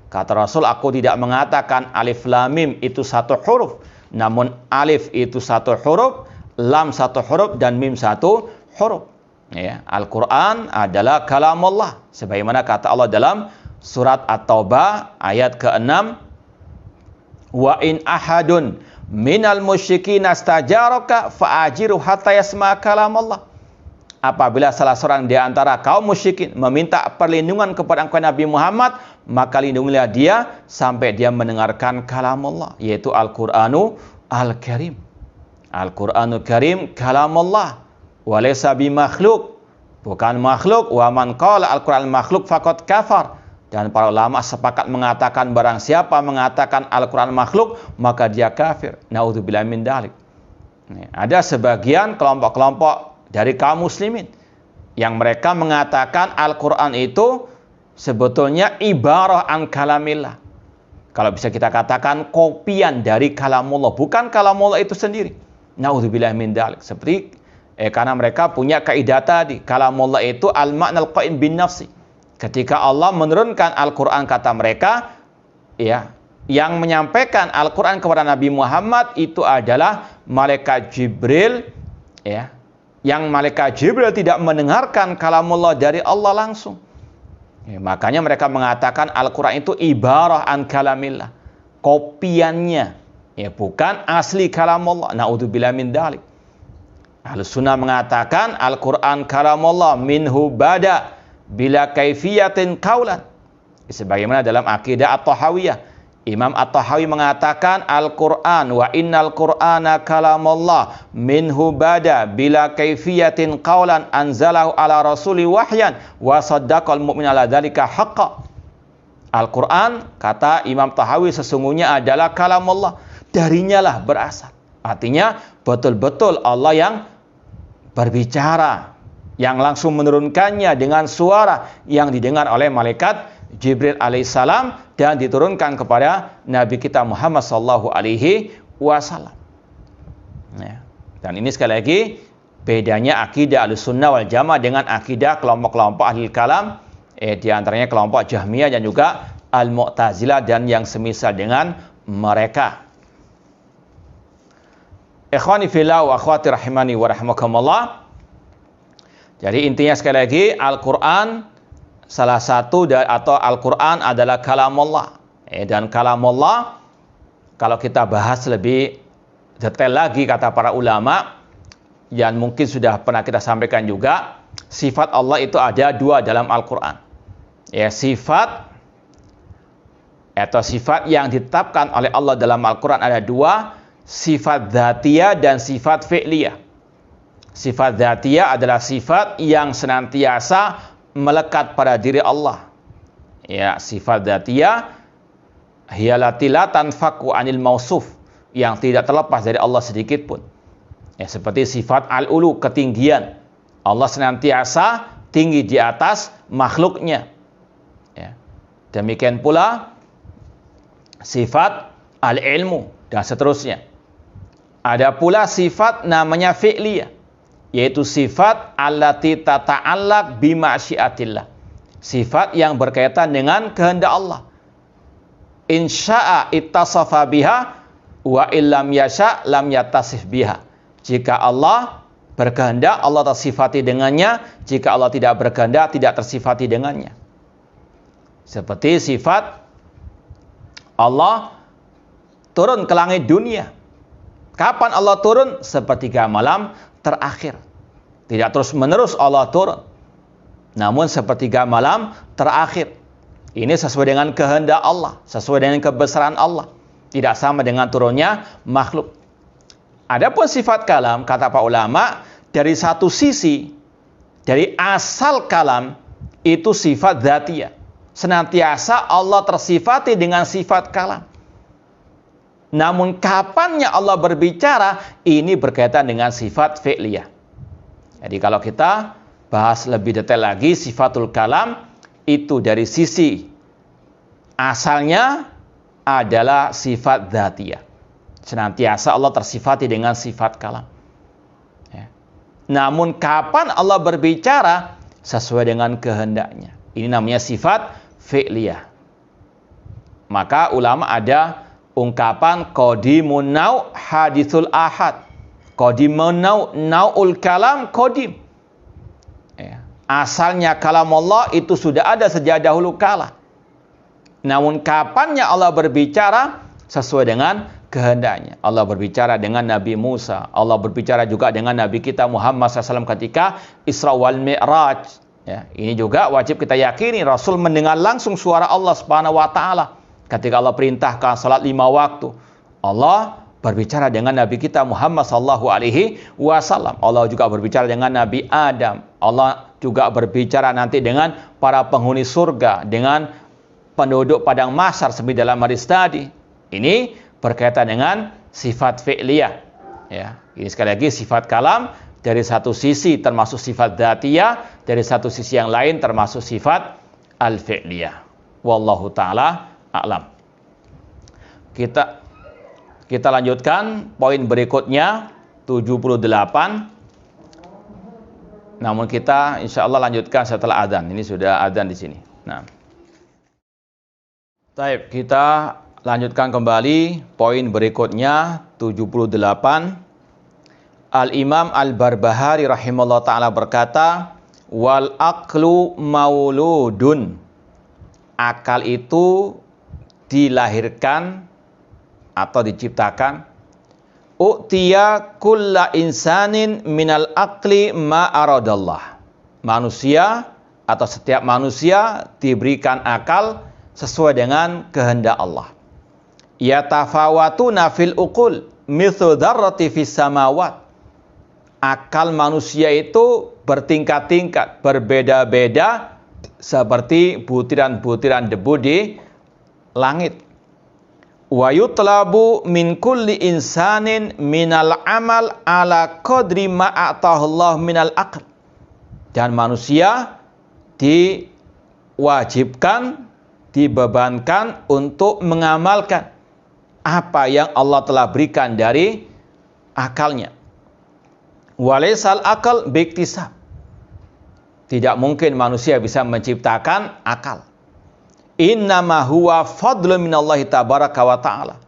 Kata Rasul, aku tidak mengatakan alif lam mim itu satu huruf, namun alif itu satu huruf, lam satu huruf, dan mim satu huruf. Ya, Al-Quran adalah kalam Allah. Sebagaimana kata Allah dalam surat At-Taubah ayat ke-6, wa in ahadun minal musyrikin astajaraka fa'ajiru hatta yasma kalam Allah. Apabila salah seorang di antara kaum musyrikin meminta perlindungan kepada engkau Nabi Muhammad, maka lindungilah dia sampai dia mendengarkan kalam Allah, yaitu Al-Qur'anu Al-Karim. Al-Qur'anul Karim kalam Allah, walaysa bimakhluk, bukan makhluk. Wa man qala Al-Qur'an makhluk faqad kafar. Dan para ulama sepakat mengatakan barang siapa mengatakan Al-Quran makhluk, maka dia kafir. Naudzubillah min dzalik. Ada sebagian kelompok-kelompok dari kaum muslimin yang mereka mengatakan Al-Quran itu sebetulnya ibarah an kalamillah. Kalau bisa kita katakan kopian dari kalamullah, bukan kalamullah itu sendiri. Naudzubillah min dzalik. Seperti karena mereka punya kaidah tadi, kalamullah itu al-ma'nal qa'im bin nafsi. Ketika Allah menurunkan Al-Quran, kata mereka, ya, yang menyampaikan Al-Quran kepada Nabi Muhammad itu adalah malaikat Jibril, ya, yang malaikat Jibril tidak mendengarkan kalamullah dari Allah langsung. Ya, makanya mereka mengatakan Al-Quran itu ibarah an kalamillah, kopiannya, ya, bukan asli kalamullah. Naudzubillah min dzalik. Ahlus Sunnah mengatakan Al-Quran kalamullah minhu bada bila kaifiyatin qaulan. Sebagaimana dalam akidah At-Tahawiyah, Imam At-Tahawi mengatakan Al-Quran wa innal Qur'ana kalamullah minhu bada bila kaifiyatin qaulan anzalahu ala rasuli wahyan wa saddaqal mu'min ala dzalika haqqan. Al-Quran, kata Imam Tahawi, sesungguhnya adalah kalamullah, darinya lah berasal. Artinya betul-betul Allah yang berbicara, yang langsung menurunkannya dengan suara yang didengar oleh malaikat Jibril alaihissalam dan diturunkan kepada Nabi kita Muhammad sallallahu alaihi wasallam. Ya. Dan ini sekali lagi bedanya akidah Ahlussunnah wal Jamaah dengan akidah kelompok-kelompok ahli kalam, di antaranya kelompok Jahmiyah dan juga Al-Mu'tazilah dan yang semisal dengan mereka. Ikhwani fillah wa akhwati rahimani wa rahimakumullah. Jadi intinya sekali lagi, Al-Quran salah satu atau Al-Quran adalah kalamullah. Dan kalamullah, kalau kita bahas lebih detail lagi, kata para ulama, yang mungkin sudah pernah kita sampaikan juga, sifat Allah itu ada dua dalam Al-Quran. Ya, sifat atau sifat yang ditetapkan oleh Allah dalam Al-Quran ada dua, sifat dzatiyah dan sifat fi'liyah. Sifat dzatiyah adalah sifat yang senantiasa melekat pada diri Allah. Ya, sifat dzatiyah hiyallati la tanfaku anil mausuf, yang tidak terlepas dari Allah sedikit pun. Ya, seperti sifat al-ulu, ketinggian. Allah senantiasa tinggi di atas makhluknya. Ya. Demikian pula sifat al-ilmu dan seterusnya. Ada pula sifat namanya fi'liyah, yaitu sifat allati tata'allaq bi masyiatillah, sifat yang berkaitan dengan kehendak Allah. Insya'a ittasafa biha wa illam yasha' lam yattasif biha. Jika Allah berkehendak, Allah tersifati dengannya. Jika Allah tidak berkehendak, tidak tersifati dengannya. Seperti sifat Allah turun ke langit dunia. Kapan Allah turun? Sepertiga malam terakhir. Tidak terus menerus Allah turun. namun sepertiga malam terakhir. Ini sesuai dengan kehendak Allah, sesuai dengan kebesaran Allah. Tidak sama dengan turunnya makhluk. Adapun sifat kalam, kata para ulama, dari satu sisi, dari asal kalam, itu sifat dzatiyah. Senantiasa Allah tersifati dengan sifat kalam. Namun kapannya Allah berbicara, ini berkaitan dengan sifat fi'liyah. Jadi kalau kita bahas lebih detail lagi, sifatul kalam itu dari sisi asalnya adalah sifat dzatiyah. Senantiasa Allah tersifati dengan sifat kalam. Ya. Namun kapan Allah berbicara sesuai dengan kehendaknya. Ini namanya sifat fi'liyah. Maka ulama ada ungkapan qadimun nau' hadithul ahad. Qadimun nau'ul kalam qadim. Ya. Asalnya kalam Allah itu sudah ada sejak dahulu kala. Namun kapannya Allah berbicara sesuai dengan kehendaknya. Allah berbicara dengan Nabi Musa. Allah berbicara juga dengan Nabi kita Muhammad SAW ketika Isra wal Mi'raj. Ya, ini juga wajib kita yakini. Rasul mendengar langsung suara Allah Subhanahu wa Ta'ala. Ketika Allah perintahkan salat 5 waktu. Allah berbicara dengan Nabi kita Muhammad SAW. Allah juga berbicara dengan Nabi Adam. Allah juga berbicara nanti dengan para penghuni surga. Dengan penduduk padang mahsyar seperti dalam hadis tadi. Ini berkaitan dengan sifat fi'liyah. Ya, ini sekali lagi sifat kalam dari satu sisi termasuk sifat dzatiyah, dari satu sisi yang lain termasuk sifat al-fi'liyah. Wallahu taala a'lam. Kita lanjutkan poin berikutnya 78. Namun kita insyaallah lanjutkan setelah adzan. Ini sudah adzan di sini. Nah. Baik, kita lanjutkan kembali poin berikutnya 78. Al-Imam Al-Barbahari rahimahullah ta'ala berkata, wal aqlu mauludun. Akal itu dilahirkan atau diciptakan. U'tiya kulla insanin minal aqli ma aradallah. Manusia atau setiap manusia diberikan akal sesuai dengan kehendak Allah. Yatafawatuna fil uqul mithlu dzarrati fis samawat. Akal manusia itu bertingkat-tingkat, berbeda-beda seperti butiran-butiran debu di langit. Wa yutlabu min kulli insanin minal amal ala qadri ma a'tahu Allah minal aql. Dan manusia diwajibkan, dibebankan untuk mengamalkan apa yang Allah telah berikan dari akalnya. Walaisal akal biktisab. Tidak mungkin manusia bisa menciptakan akal. Innama huwa fadlun minallahi tabaraka wa ta'ala.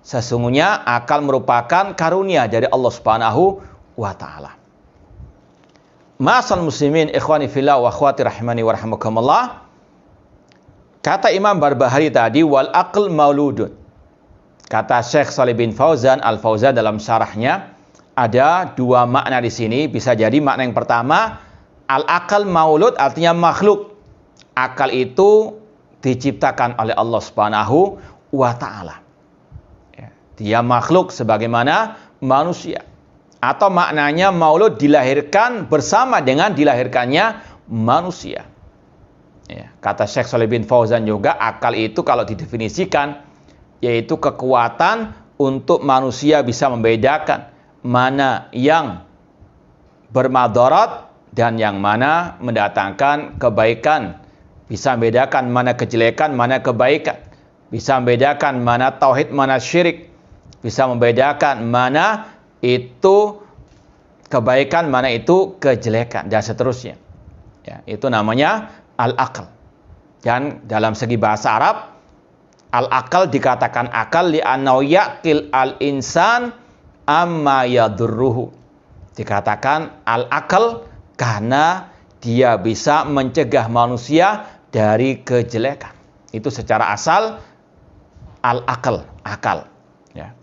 Sesungguhnya akal merupakan karunia dari Allah Subhanahu wa ta'ala. Ma'asal muslimin ikhwani fillah wa akhwati rahimani wa rahimakumullah. Kata Imam Barbahari tadi, wal aql mauludun. Kata Syekh Shalih bin Fauzan Al-Fauzan dalam syarahnya, ada dua makna di sini. Bisa jadi makna yang pertama, al-aql maulud artinya makhluk. Akal itu diciptakan oleh Allah Subhanahu wa ta'ala. Dia makhluk sebagaimana manusia. Atau maknanya maulud dilahirkan bersama dengan dilahirkannya manusia. Ya, kata Syekh Shalih bin Fauzan juga, akal itu kalau didefinisikan yaitu kekuatan untuk manusia bisa membedakan mana yang bermadarat dan yang mana mendatangkan kebaikan. Bisa membedakan mana kejelekan, mana kebaikan. Bisa membedakan mana tauhid, mana syirik. Bisa membedakan mana itu kebaikan, mana itu kejelekan, dan seterusnya. Ya, itu namanya al-aql. Dan dalam segi bahasa Arab, al-aql dikatakan akal li'annahu yaqil al-insan amma yadurruhu. Dikatakan al-aql karena dia bisa mencegah manusia dari kejelekan. Itu secara asal al-aql, akal. Ya.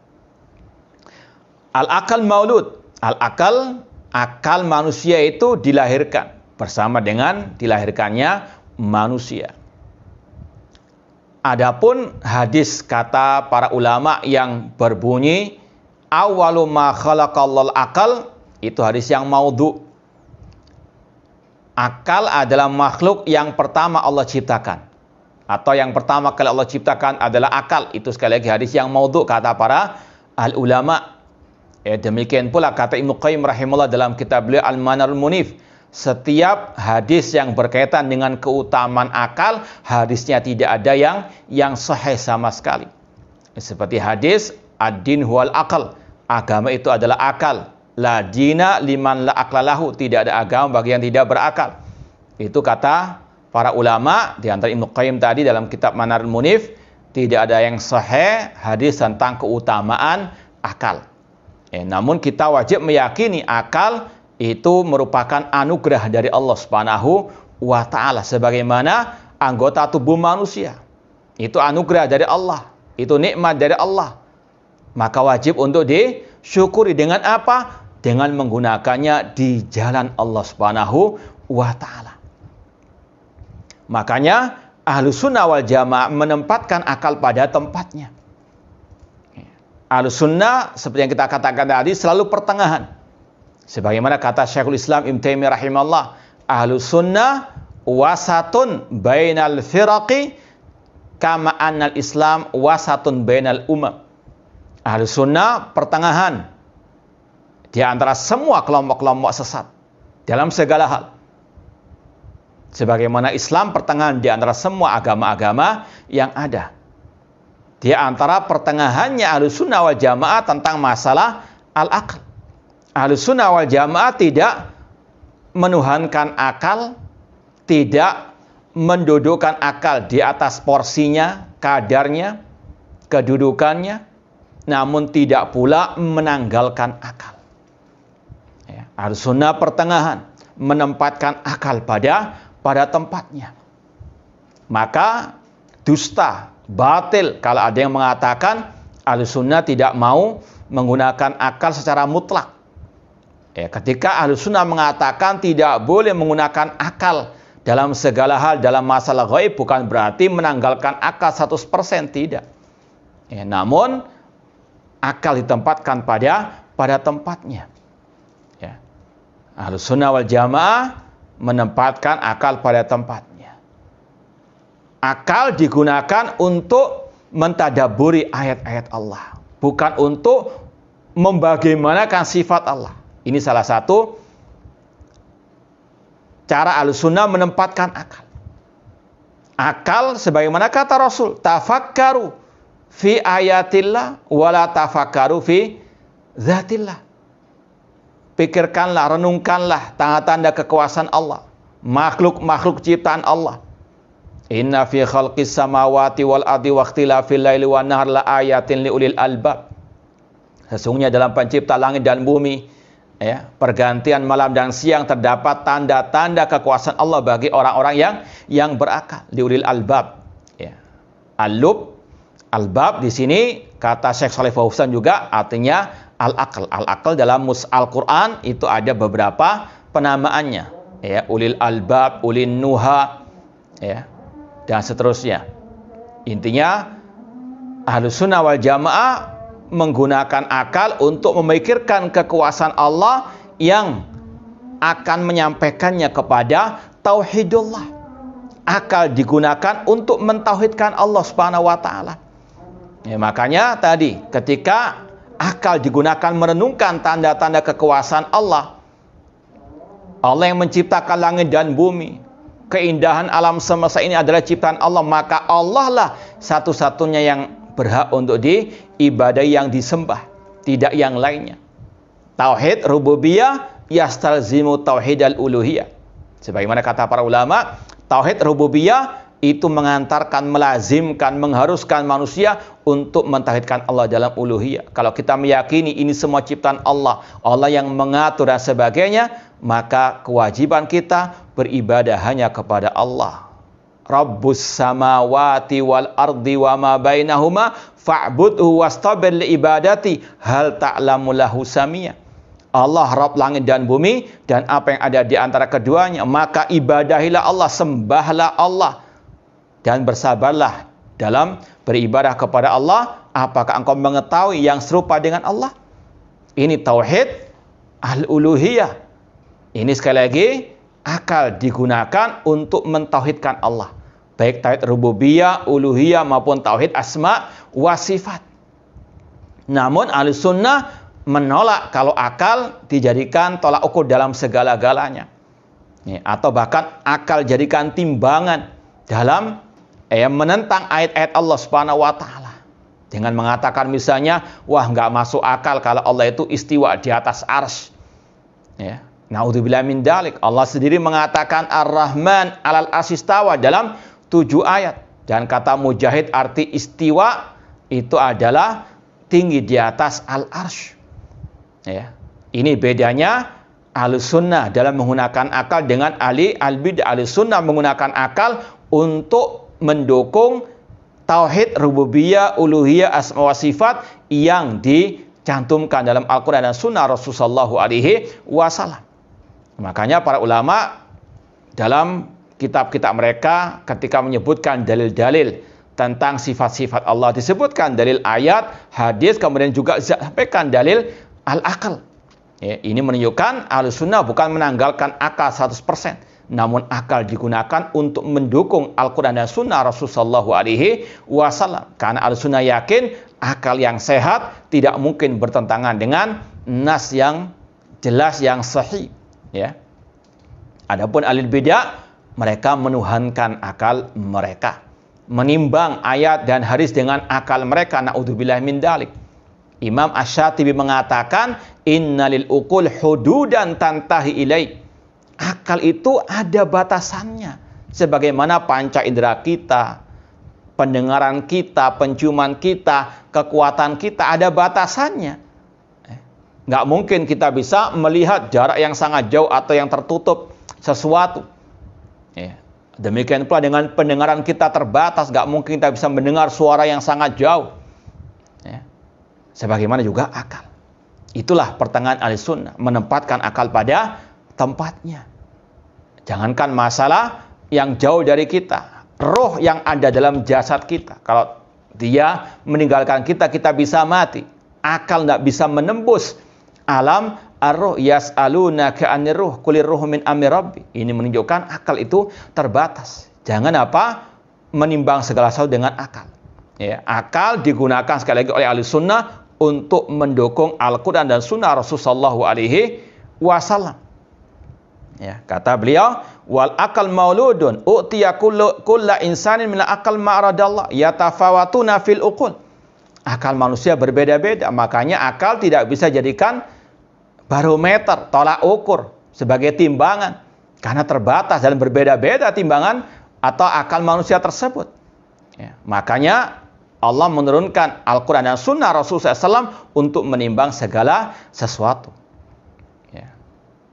Al-aql maulud. Al-aql, akal manusia itu dilahirkan bersama dengan dilahirkannya manusia. Adapun hadis kata para ulama yang berbunyi awwalu ma khalaqallahul akal, itu hadis yang maudhu. Akal adalah makhluk yang pertama Allah ciptakan, atau yang pertama kali Allah ciptakan adalah akal. Itu sekali lagi hadis yang maudhu kata para al-ulama. Demikian pula kata Ibnu Qayyim rahimahullah dalam kitab beliau Al-Manarul Munif, setiap hadis yang berkaitan dengan keutamaan akal, hadisnya tidak ada yang sahih sama sekali. Seperti hadis ad-din huwal akal, agama itu adalah akal. La dina liman la aklalahu, tidak ada agama bagi yang tidak berakal. Itu kata para ulama, di antara Ibnu Qayyim tadi dalam kitab Manarul Munif, tidak ada yang sahih hadis tentang keutamaan akal. Namun kita wajib meyakini akal itu merupakan anugerah dari Allah Subhanahu wa Ta'ala, sebagaimana anggota tubuh manusia. Itu anugerah dari Allah, itu nikmat dari Allah. Maka wajib untuk disyukuri dengan apa? Dengan menggunakannya di jalan Allah Subhanahu wa Ta'ala. Makanya Ahlus Sunnah wal Jamaah menempatkan akal pada tempatnya. Ahlus Sunnah seperti yang kita katakan tadi selalu pertengahan. Sebagaimana kata Syekhul Islam Ibnu Taimiyah rahimahullah, Ahlus Sunnah wasatun bainal firaqi kama annal Islam wasatun bainal umam. Ahlus Sunnah pertengahan di antara semua kelompok-kelompok sesat dalam segala hal. Sebagaimana Islam pertengahan di antara semua agama-agama yang ada. Di antara pertengahannya Ahlus Sunnah wal Jamaah tentang masalah al-aql. Ahlus Sunnah wal Jamaah tidak menuhankan akal, tidak mendudukkan akal di atas porsinya, kadarnya, kedudukannya, namun tidak pula menanggalkan akal. Ahlus Sunnah pertengahan, menempatkan akal pada tempatnya. Maka dusta, batil kalau ada yang mengatakan Ahlus Sunnah tidak mau menggunakan akal secara mutlak. Ketika Ahlus Sunnah mengatakan tidak boleh menggunakan akal dalam segala hal, dalam masalah gaib, bukan berarti menanggalkan akal 100%, tidak. Namun akal ditempatkan pada tempatnya. Ahlus Sunnah wal Jamaah menempatkan akal pada tempatnya. Akal digunakan untuk mentadaburi ayat-ayat Allah, bukan untuk membagaimanakan sifat Allah. Ini salah satu cara Ahlus Sunnah menempatkan akal. Akal sebagaimana kata Rasul, tafakkaru fi ayatillah wala tafakkaru fi zatillah. Pikirkanlah, renungkanlah tanda-tanda kekuasaan Allah, makhluk-makhluk ciptaan Allah. Inna fi khalqis samawati wal ardi wa ikhtilafil laili wan nahar la ayatin liulil albab. Sesungguhnya dalam pencipta langit dan bumi, pergantian malam dan siang terdapat tanda-tanda kekuasaan Allah bagi orang-orang yang berakal, liulil albab. Al-lub, albab di sini kata Syekh Shalih Fauzan juga artinya al-aql. Al-aql dalam Al-Quran itu ada beberapa penamaannya. Ulil albab, ulin nuha, dan seterusnya. Intinya, Ahlus Sunnah wal Jamaah menggunakan akal untuk memikirkan kekuasaan Allah yang akan menyampaikannya kepada tauhidullah. Akal digunakan untuk mentauhidkan Allah Subhanahu wa Ta'ala. Makanya tadi ketika akal digunakan merenungkan tanda-tanda kekuasaan Allah, Allah yang menciptakan langit dan bumi, keindahan alam semesta ini adalah ciptaan Allah, maka Allah lah satu-satunya yang berhak untuk diibadahi, yang disembah, tidak yang lainnya. Tauhid rububiyah yastalzimu tauhidal uluhiyah. Sebagaimana kata para ulama, tauhid rububiyah itu mengantarkan, melazimkan, mengharuskan manusia untuk mentauhidkan Allah dalam uluhiyah. Kalau kita meyakini ini semua ciptaan Allah, Allah yang mengatur dan sebagainya, maka kewajiban kita beribadah hanya kepada Allah. Rabbus samawati wal ardi wa ma bainahuma fa'budhu wastabir li ibadati hal ta'lamu lahu samiyah. Allah Rabb langit dan bumi dan apa yang ada di antara keduanya, maka ibadahilah Allah, sembahlah Allah dan bersabarlah dalam beribadah kepada Allah. Apakah engkau mengetahui yang serupa dengan Allah? Ini tauhid al-uluhiyah. Ini sekali lagi akal digunakan untuk mentauhidkan Allah, baik tauhid rububiyah, uluhiyah maupun tauhid asma wa sifat. Namun Ahlussunnah menolak kalau akal dijadikan tolak ukur dalam segala-galanya, atau bahkan akal jadikan timbangan dalam menentang ayat-ayat Allah Subhanahu wa taala dengan mengatakan misalnya, wah nggak masuk akal kalau Allah itu istiwa di atas arsy. Naudzubillah min dalik. Allah sendiri mengatakan Ar-Rahman 'alal arsy istawa dalam 7 ayat, dan kata Mujahid arti istiwa itu adalah tinggi di atas al-arsy. Ini bedanya Ahlussunnah dalam menggunakan akal dengan ahli al-bid'ah. Ahlussunnah menggunakan akal untuk mendukung tauhid rububiyah, uluhiyah, asma wa sifat yang dicantumkan dalam Al-Quran dan Sunnah Rasulullah SAW. Makanya para ulama dalam kitab-kitab mereka ketika menyebutkan dalil-dalil tentang sifat-sifat Allah, disebutkan dalil ayat, hadis, kemudian juga sampaikan dalil al-akal. Ini menunjukkan Ahlussunnah bukan menanggalkan akal 100%, namun akal digunakan untuk mendukung Al-Quran dan Sunnah Rasulullah SAW. Karena Ahlussunnah yakin akal yang sehat tidak mungkin bertentangan dengan nas yang jelas, yang sahih. Adapun ahli bidah, mereka menuhankan akal mereka, menimbang ayat dan hadis dengan akal mereka. Na'udzubillah min dalik. Imam Asy-Syatibi mengatakan, innalil uqul hududan tantahi ilai. Akal itu ada batasannya. Sebagaimana panca indera kita, pendengaran kita, penciuman kita, kekuatan kita ada batasannya. Nggak mungkin kita bisa melihat jarak yang sangat jauh atau yang tertutup sesuatu. Demikian pula dengan pendengaran kita terbatas, nggak mungkin kita bisa mendengar suara yang sangat jauh. Sebagaimana juga akal. Itulah pertengahan Ahlussunnah, menempatkan akal pada tempatnya. Jangankan masalah yang jauh dari kita, roh yang ada dalam jasad kita, kalau dia meninggalkan kita, kita bisa mati. Akal tidak bisa menembus alam ar-ruh. Yas'alunaka 'anir ruh qulir ruhu min amri rabbi. Ini menunjukkan akal itu terbatas. Jangan menimbang segala sesuatu dengan akal. Akal digunakan sekali lagi oleh Ahlussunnah untuk mendukung Al-Quran dan Sunnah Rasulullah SAW. Kata beliau, wal akal mauludun u'tiya kulla insanin min akal ma'radallah yatafawatuna fil uqul. Akal manusia berbeda-beda, makanya akal tidak bisa jadikan barometer, tolak ukur sebagai timbangan, karena terbatas dan berbeda-beda timbangan atau akal manusia tersebut. Makanya Allah menurunkan Al-Quran dan Sunnah Rasulullah SAW untuk menimbang segala sesuatu.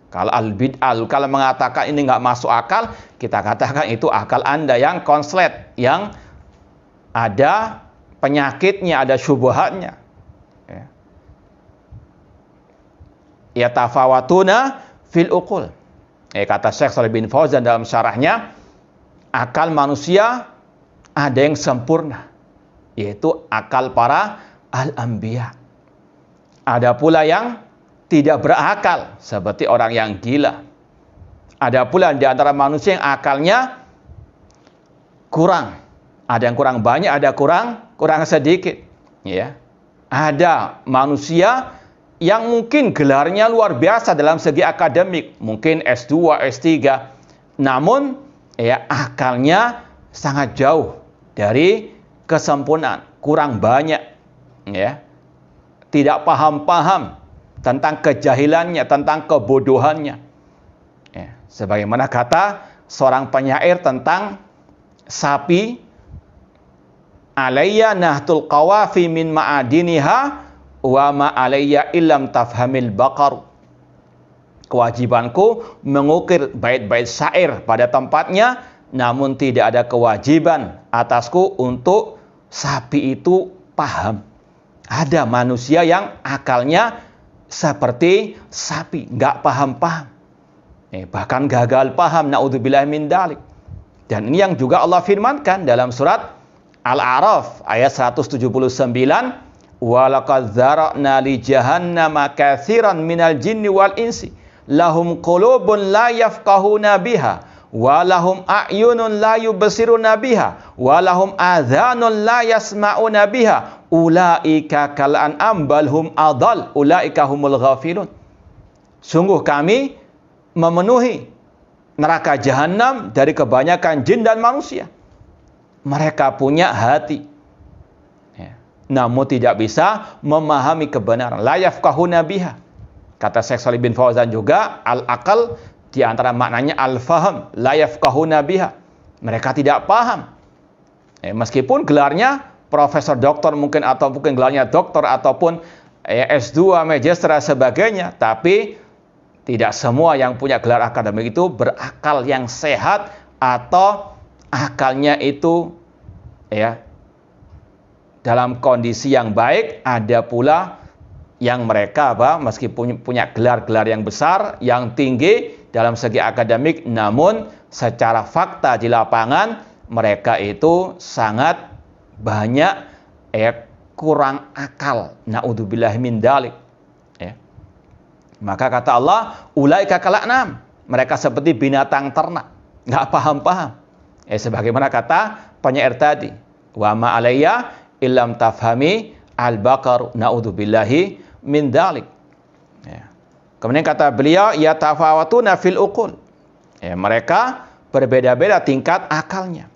Kalau al-bid'ah, kalau mengatakan ini nggak masuk akal, kita katakan itu akal Anda yang konslet, yang ada penyakitnya, ada syubhatnya. Yatafawatuna fil uqul. Kata Syekh Shalih bin Fauzan dalam syarahnya, akal manusia ada yang sempurna, yaitu akal para al-anbiya. Ada pula yang tidak berakal, seperti orang yang gila. Ada pula di antara manusia yang akalnya kurang. Ada yang kurang banyak, ada kurang sedikit. Ada manusia yang mungkin gelarnya luar biasa dalam segi akademik, mungkin S2, S3, namun akalnya sangat jauh dari kesempurnaan, kurang banyak, tidak paham tentang kejahilannya, tentang kebodohannya. Sebagaimana kata seorang penyair tentang sapi, alayya nahtul qawafi min ma'adiniha wa ma alayya illam tafhamil baqar. Kewajibanku mengukir bait-bait syair pada tempatnya, namun tidak ada kewajiban atasku untuk sapi itu paham. Ada manusia yang akalnya seperti sapi, nggak paham-paham. Bahkan gagal paham, naudzubillah min dalik. Dan ini yang juga Allah firmankan dalam surat Al-A'raf ayat 179, "Walaqad dzara'na li jahannama katsiran minal jinni wal insi, lahum qulubun la yafqahuna biha, wa lahum a'yunun la yubsiruna biha, wa lahum adhanun la yasma'una biha, ulaika kal an'am bal hum adall, ulaika humul ghafilun." Sungguh kami memenuhi neraka jahanam dari kebanyakan jin dan manusia. Mereka punya hati, namun tidak bisa memahami kebenaran. La yafqahuna biha. Kata Syekh Shalih bin Fauzan juga, al-aqal di antara maknanya al-faham, la yafqahuna biha. Mereka tidak paham. Meskipun gelarnya profesor doktor mungkin, atau mungkin gelarnya doktor ataupun S2, magister dan sebagainya, tapi tidak semua yang punya gelar akademik itu berakal yang sehat atau akalnya itu dalam kondisi yang baik. Ada pula yang mereka meskipun punya gelar-gelar yang besar, yang tinggi dalam segi akademik, namun secara fakta di lapangan mereka itu sangat banyak kurang akal. Naudzubillah min dzalik. Maka kata Allah, ulaika kala'nam, mereka seperti binatang ternak, nggak paham-paham. Sebagaimana kata penyair tadi, wa ma alayya illam tafhami al-baqar, naudzubillahi min dzalik. Kemudian kata beliau, yatafawatuna fil uqul. Mereka berbeda-beda tingkat akalnya.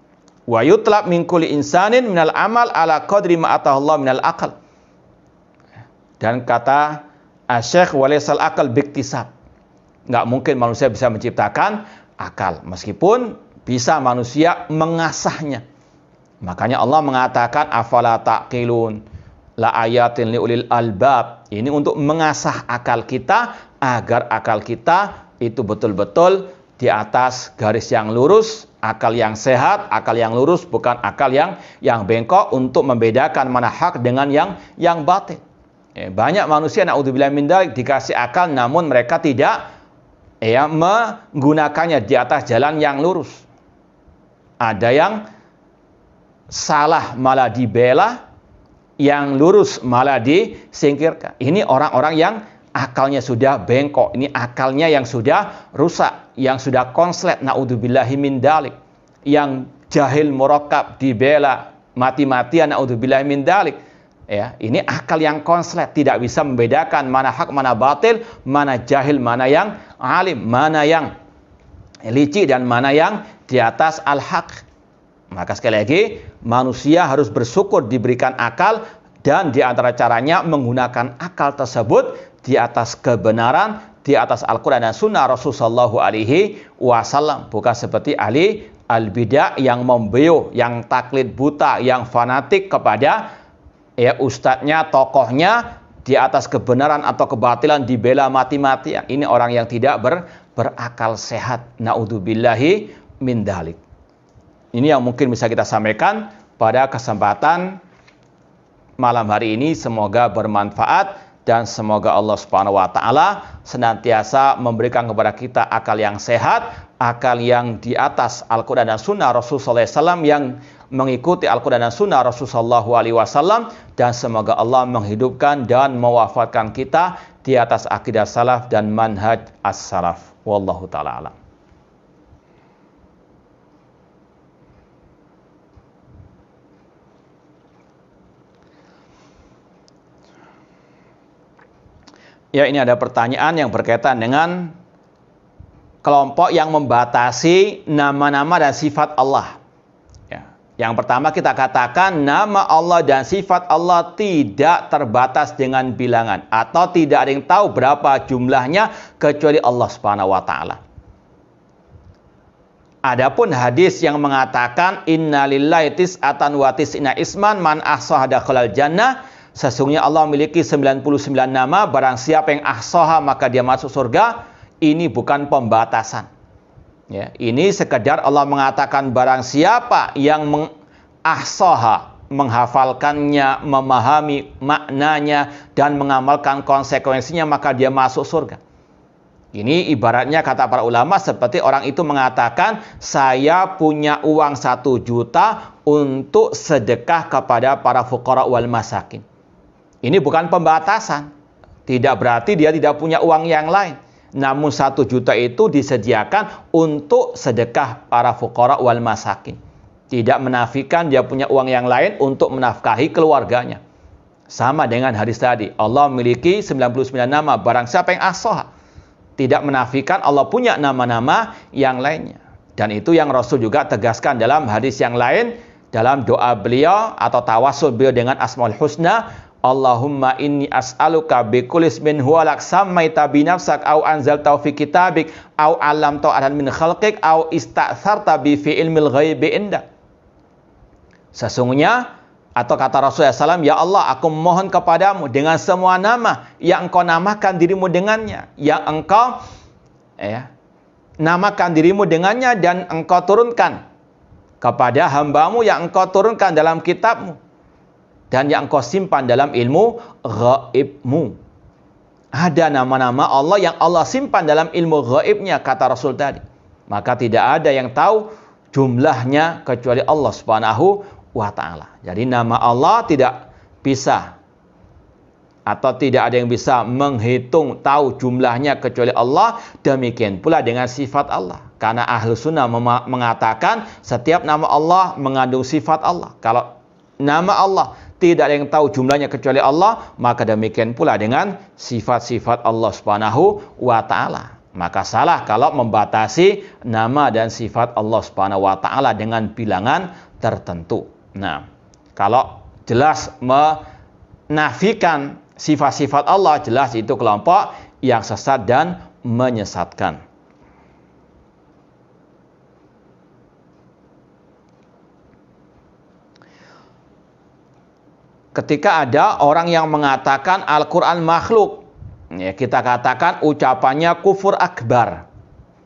Wa yutlab min kulli insanin minal amal ala qadri ma atahullah minal aqal. Dan kata Syekh, walaisal akal biktisab. Nggak mungkin manusia bisa menciptakan akal, meskipun bisa manusia mengasahnya. Makanya Allah mengatakan afala taqilun la ayatin liulil albab. Ini untuk mengasah akal kita agar akal kita itu betul-betul di atas garis yang lurus, akal yang sehat, akal yang lurus, bukan akal yang bengkok, untuk membedakan mana hak dengan yang batil. Banyak manusia naudzubillah min dzalik dikasih akal, namun mereka tidak menggunakannya di atas jalan yang lurus. Ada yang salah malah dibela, yang lurus malah disingkirkan. Ini orang-orang yang akalnya sudah bengkok, ini akalnya yang sudah rusak, yang sudah konslet, naudzubillahi min dzalik. Yang jahil murakkab dibela mati-matian, naudzubillahi min dzalik. Ini akal yang konslet, tidak bisa membedakan mana hak, mana batil, mana jahil, mana yang alim, mana yang licik, dan mana yang di atas al-haq. Maka sekali lagi, manusia harus bersyukur diberikan akal, dan di antara caranya menggunakan akal tersebut di atas kebenaran, di atas Al-Quran dan Sunnah Rasulullah SAW. Bukan seperti ahli al-bidah yang membeo, yang taklid buta, yang fanatik kepada ustadznya, tokohnya, di atas kebenaran atau kebatilan dibela mati-matian. Ini orang yang tidak berakal sehat. Naudzubillahi min dzalik. Ini yang mungkin bisa kita sampaikan pada kesempatan malam hari ini. Semoga bermanfaat dan semoga Allah Subhanahu wa taala senantiasa memberikan kepada kita akal yang sehat, akal yang di atas Al-Qur'an dan Sunnah Rasulullah SAW, yang mengikuti Al-Quran dan Sunnah Rasulullah SAW, dan semoga Allah menghidupkan dan mewafatkan kita di atas akidah salaf dan manhaj as-salaf. Wallahu ta'ala alam. Ya, ini ada pertanyaan yang berkaitan dengan kelompok yang membatasi nama-nama dan sifat Allah. Yang pertama kita katakan nama Allah dan sifat Allah tidak terbatas dengan bilangan, atau tidak ada yang tahu berapa jumlahnya kecuali Allah Subhanahu wa taala. Adapun hadis yang mengatakan innalillahi tis'atan wa tis'ina isman man ahsaha dakhalal jannah, sesungguhnya Allah memiliki 99 nama, barang siapa yang ahsaha maka dia masuk surga, ini bukan pembatasan. Ini sekedar Allah mengatakan barang siapa yang ahsaha, menghafalkannya, memahami maknanya, dan mengamalkan konsekuensinya, maka dia masuk surga. Ini ibaratnya kata para ulama seperti orang itu mengatakan, saya punya uang 1 juta untuk sedekah kepada para fuqara wal masakin. Ini bukan pembatasan. Tidak berarti dia tidak punya uang yang lain. Namun 1 juta itu disediakan untuk sedekah para fuqara wal masakin. Tidak menafikan dia punya uang yang lain untuk menafkahi keluarganya. Sama dengan hadis tadi. Allah memiliki 99 nama. Barang siapa yang ahsaha, tidak menafikan Allah punya nama-nama yang lainnya. Dan itu yang Rasul juga tegaskan dalam hadis yang lain, dalam doa beliau atau tawassul beliau dengan Asmaul Husna, Allahumma inni as'aluka bikulli ismin huwa lak sammaita bi nafsak au anzaltahu fi kitabik au 'allamtahu ahadan min khalqik au ista'tsarta bi fi ilmil ghaibi indak. Sesungguhnya, atau kata Rasulullah SAW, ya Allah, aku mohon kepadamu dengan semua nama yang engkau namakan dirimu dengannya, yang engkau namakan dirimu dengannya dan engkau turunkan kepada hambamu yang engkau turunkan dalam kitabmu dan yang engkau simpan dalam ilmu ghaibmu. Ada nama-nama Allah yang Allah simpan dalam ilmu ghaibnya, kata Rasul tadi. Maka tidak ada yang tahu jumlahnya kecuali Allah Subhanahu wa ta'ala. Jadi nama Allah tidak bisa atau tidak ada yang bisa menghitung tahu jumlahnya kecuali Allah. Demikian pula dengan sifat Allah. Karena ahlu sunnah mengatakan setiap nama Allah mengandung sifat Allah. Kalau nama Allah tidak ada yang tahu jumlahnya kecuali Allah, maka demikian pula dengan sifat-sifat Allah Subhanahu wa ta'ala. Maka salah kalau membatasi nama dan sifat Allah Subhanahu wa ta'ala dengan bilangan tertentu. Nah, kalau jelas menafikan sifat-sifat Allah, jelas itu kelompok yang sesat dan menyesatkan. Ketika ada orang yang mengatakan Al-Quran makhluk, ya, kita katakan ucapannya kufur akbar.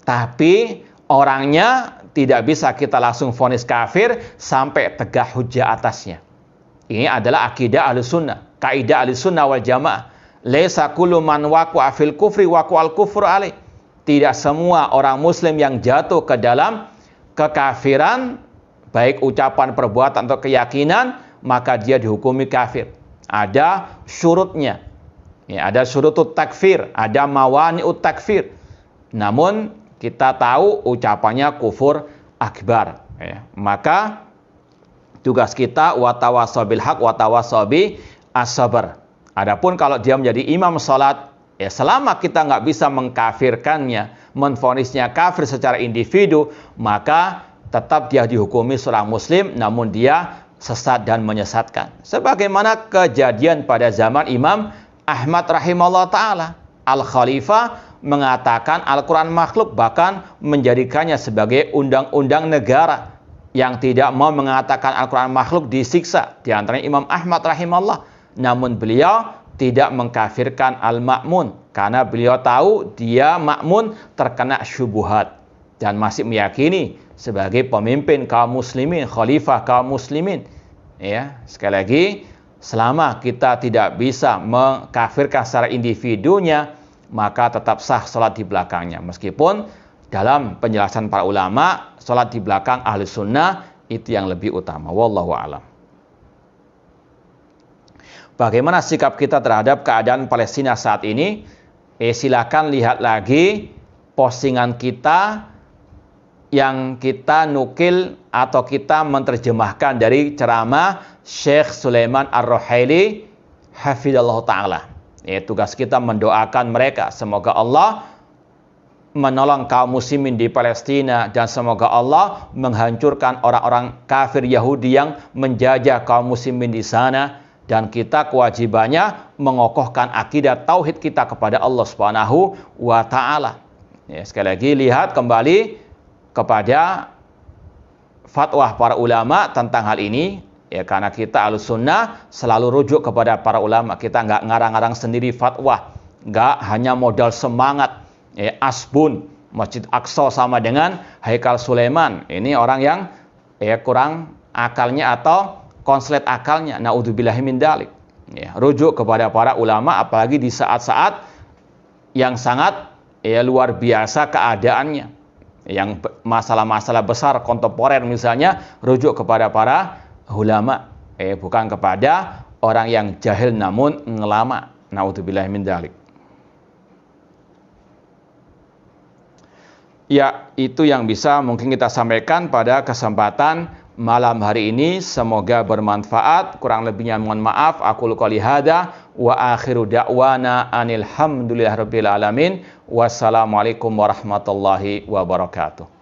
Tapi orangnya tidak bisa kita langsung vonis kafir sampai tegak hujjah atasnya. Ini adalah akidah Ahlussunnah, kaidah Ahlussunnah wal Jamaah. Laisa kullu man waqa'a fil kufri waqa'al kufru alaih. Tidak semua orang muslim yang jatuh ke dalam kekafiran, baik ucapan, perbuatan atau keyakinan, maka dia dihukumi kafir. Ada syurutnya. Ya, ada syurutut takfir, ada mawani'ut takfir. Namun kita tahu ucapannya kufur akbar. Ya. Maka tugas kita watawassaw bil haq watawassaw bi as-sabr. Adapun kalau dia menjadi imam salat, ya selama kita nggak bisa mengkafirkannya, menvonisnya kafir secara individu, maka tetap dia dihukumi seorang muslim, namun dia sesat dan menyesatkan. Sebagaimana kejadian pada zaman Imam Ahmad rahimahullah ta'ala. Al-Khalifah mengatakan Al-Quran makhluk, bahkan menjadikannya sebagai undang-undang negara. Yang tidak mau mengatakan Al-Quran makhluk disiksa. Di antaranya Imam Ahmad rahimahullah. Namun beliau tidak mengkafirkan Al-Ma'mun. Karena beliau tahu dia Ma'mun terkena syubuhat. Dan masih meyakini sebagai pemimpin kaum muslimin, khalifah kaum muslimin. Ya, sekali lagi, selama kita tidak bisa mengkafirkan secara individunya, maka tetap sah sholat di belakangnya. Meskipun dalam penjelasan para ulama, sholat di belakang ahli sunnah itu yang lebih utama. Wallahu a'lam. Bagaimana sikap kita terhadap keadaan Palestina saat ini? Silakan lihat lagi postingan kita yang kita nukil atau kita menerjemahkan dari ceramah Syekh Sulaiman Ar-Ruhaili hafidhallahu ta'ala. Tugas kita mendoakan mereka. Semoga Allah menolong kaum muslimin di Palestina dan semoga Allah menghancurkan orang-orang kafir Yahudi yang menjajah kaum muslimin di sana. Dan kita kewajibannya mengokohkan akidah tauhid kita kepada Allah Subhanahu wa ta'ala. Sekali lagi lihat kembali kepada fatwa para ulama tentang hal ini. Ya, karena kita Ahlussunnah selalu rujuk kepada para ulama. Kita nggak ngarang-ngarang sendiri fatwa, nggak hanya modal semangat. Asbun, Masjid Aqsa sama dengan Haikal Sulaiman. Ini orang yang kurang akalnya atau konslet akalnya. Naudzubillahi min dzalik. Ya, rujuk kepada para ulama, apalagi di saat-saat yang sangat luar biasa keadaannya, yang masalah-masalah besar kontemporer misalnya, rujuk kepada para ulama, bukan kepada orang yang jahil namun ngelama. Naudzubillahi min dzalik. Ya, itu yang bisa mungkin kita sampaikan pada kesempatan malam hari ini. Semoga bermanfaat. Kurang lebihnya mohon maaf. Aqulu qouli hadza wa akhiru da'wana anil hamdulillahirabbil alamin. Wassalamualaikum warahmatullahi wabarakatuh.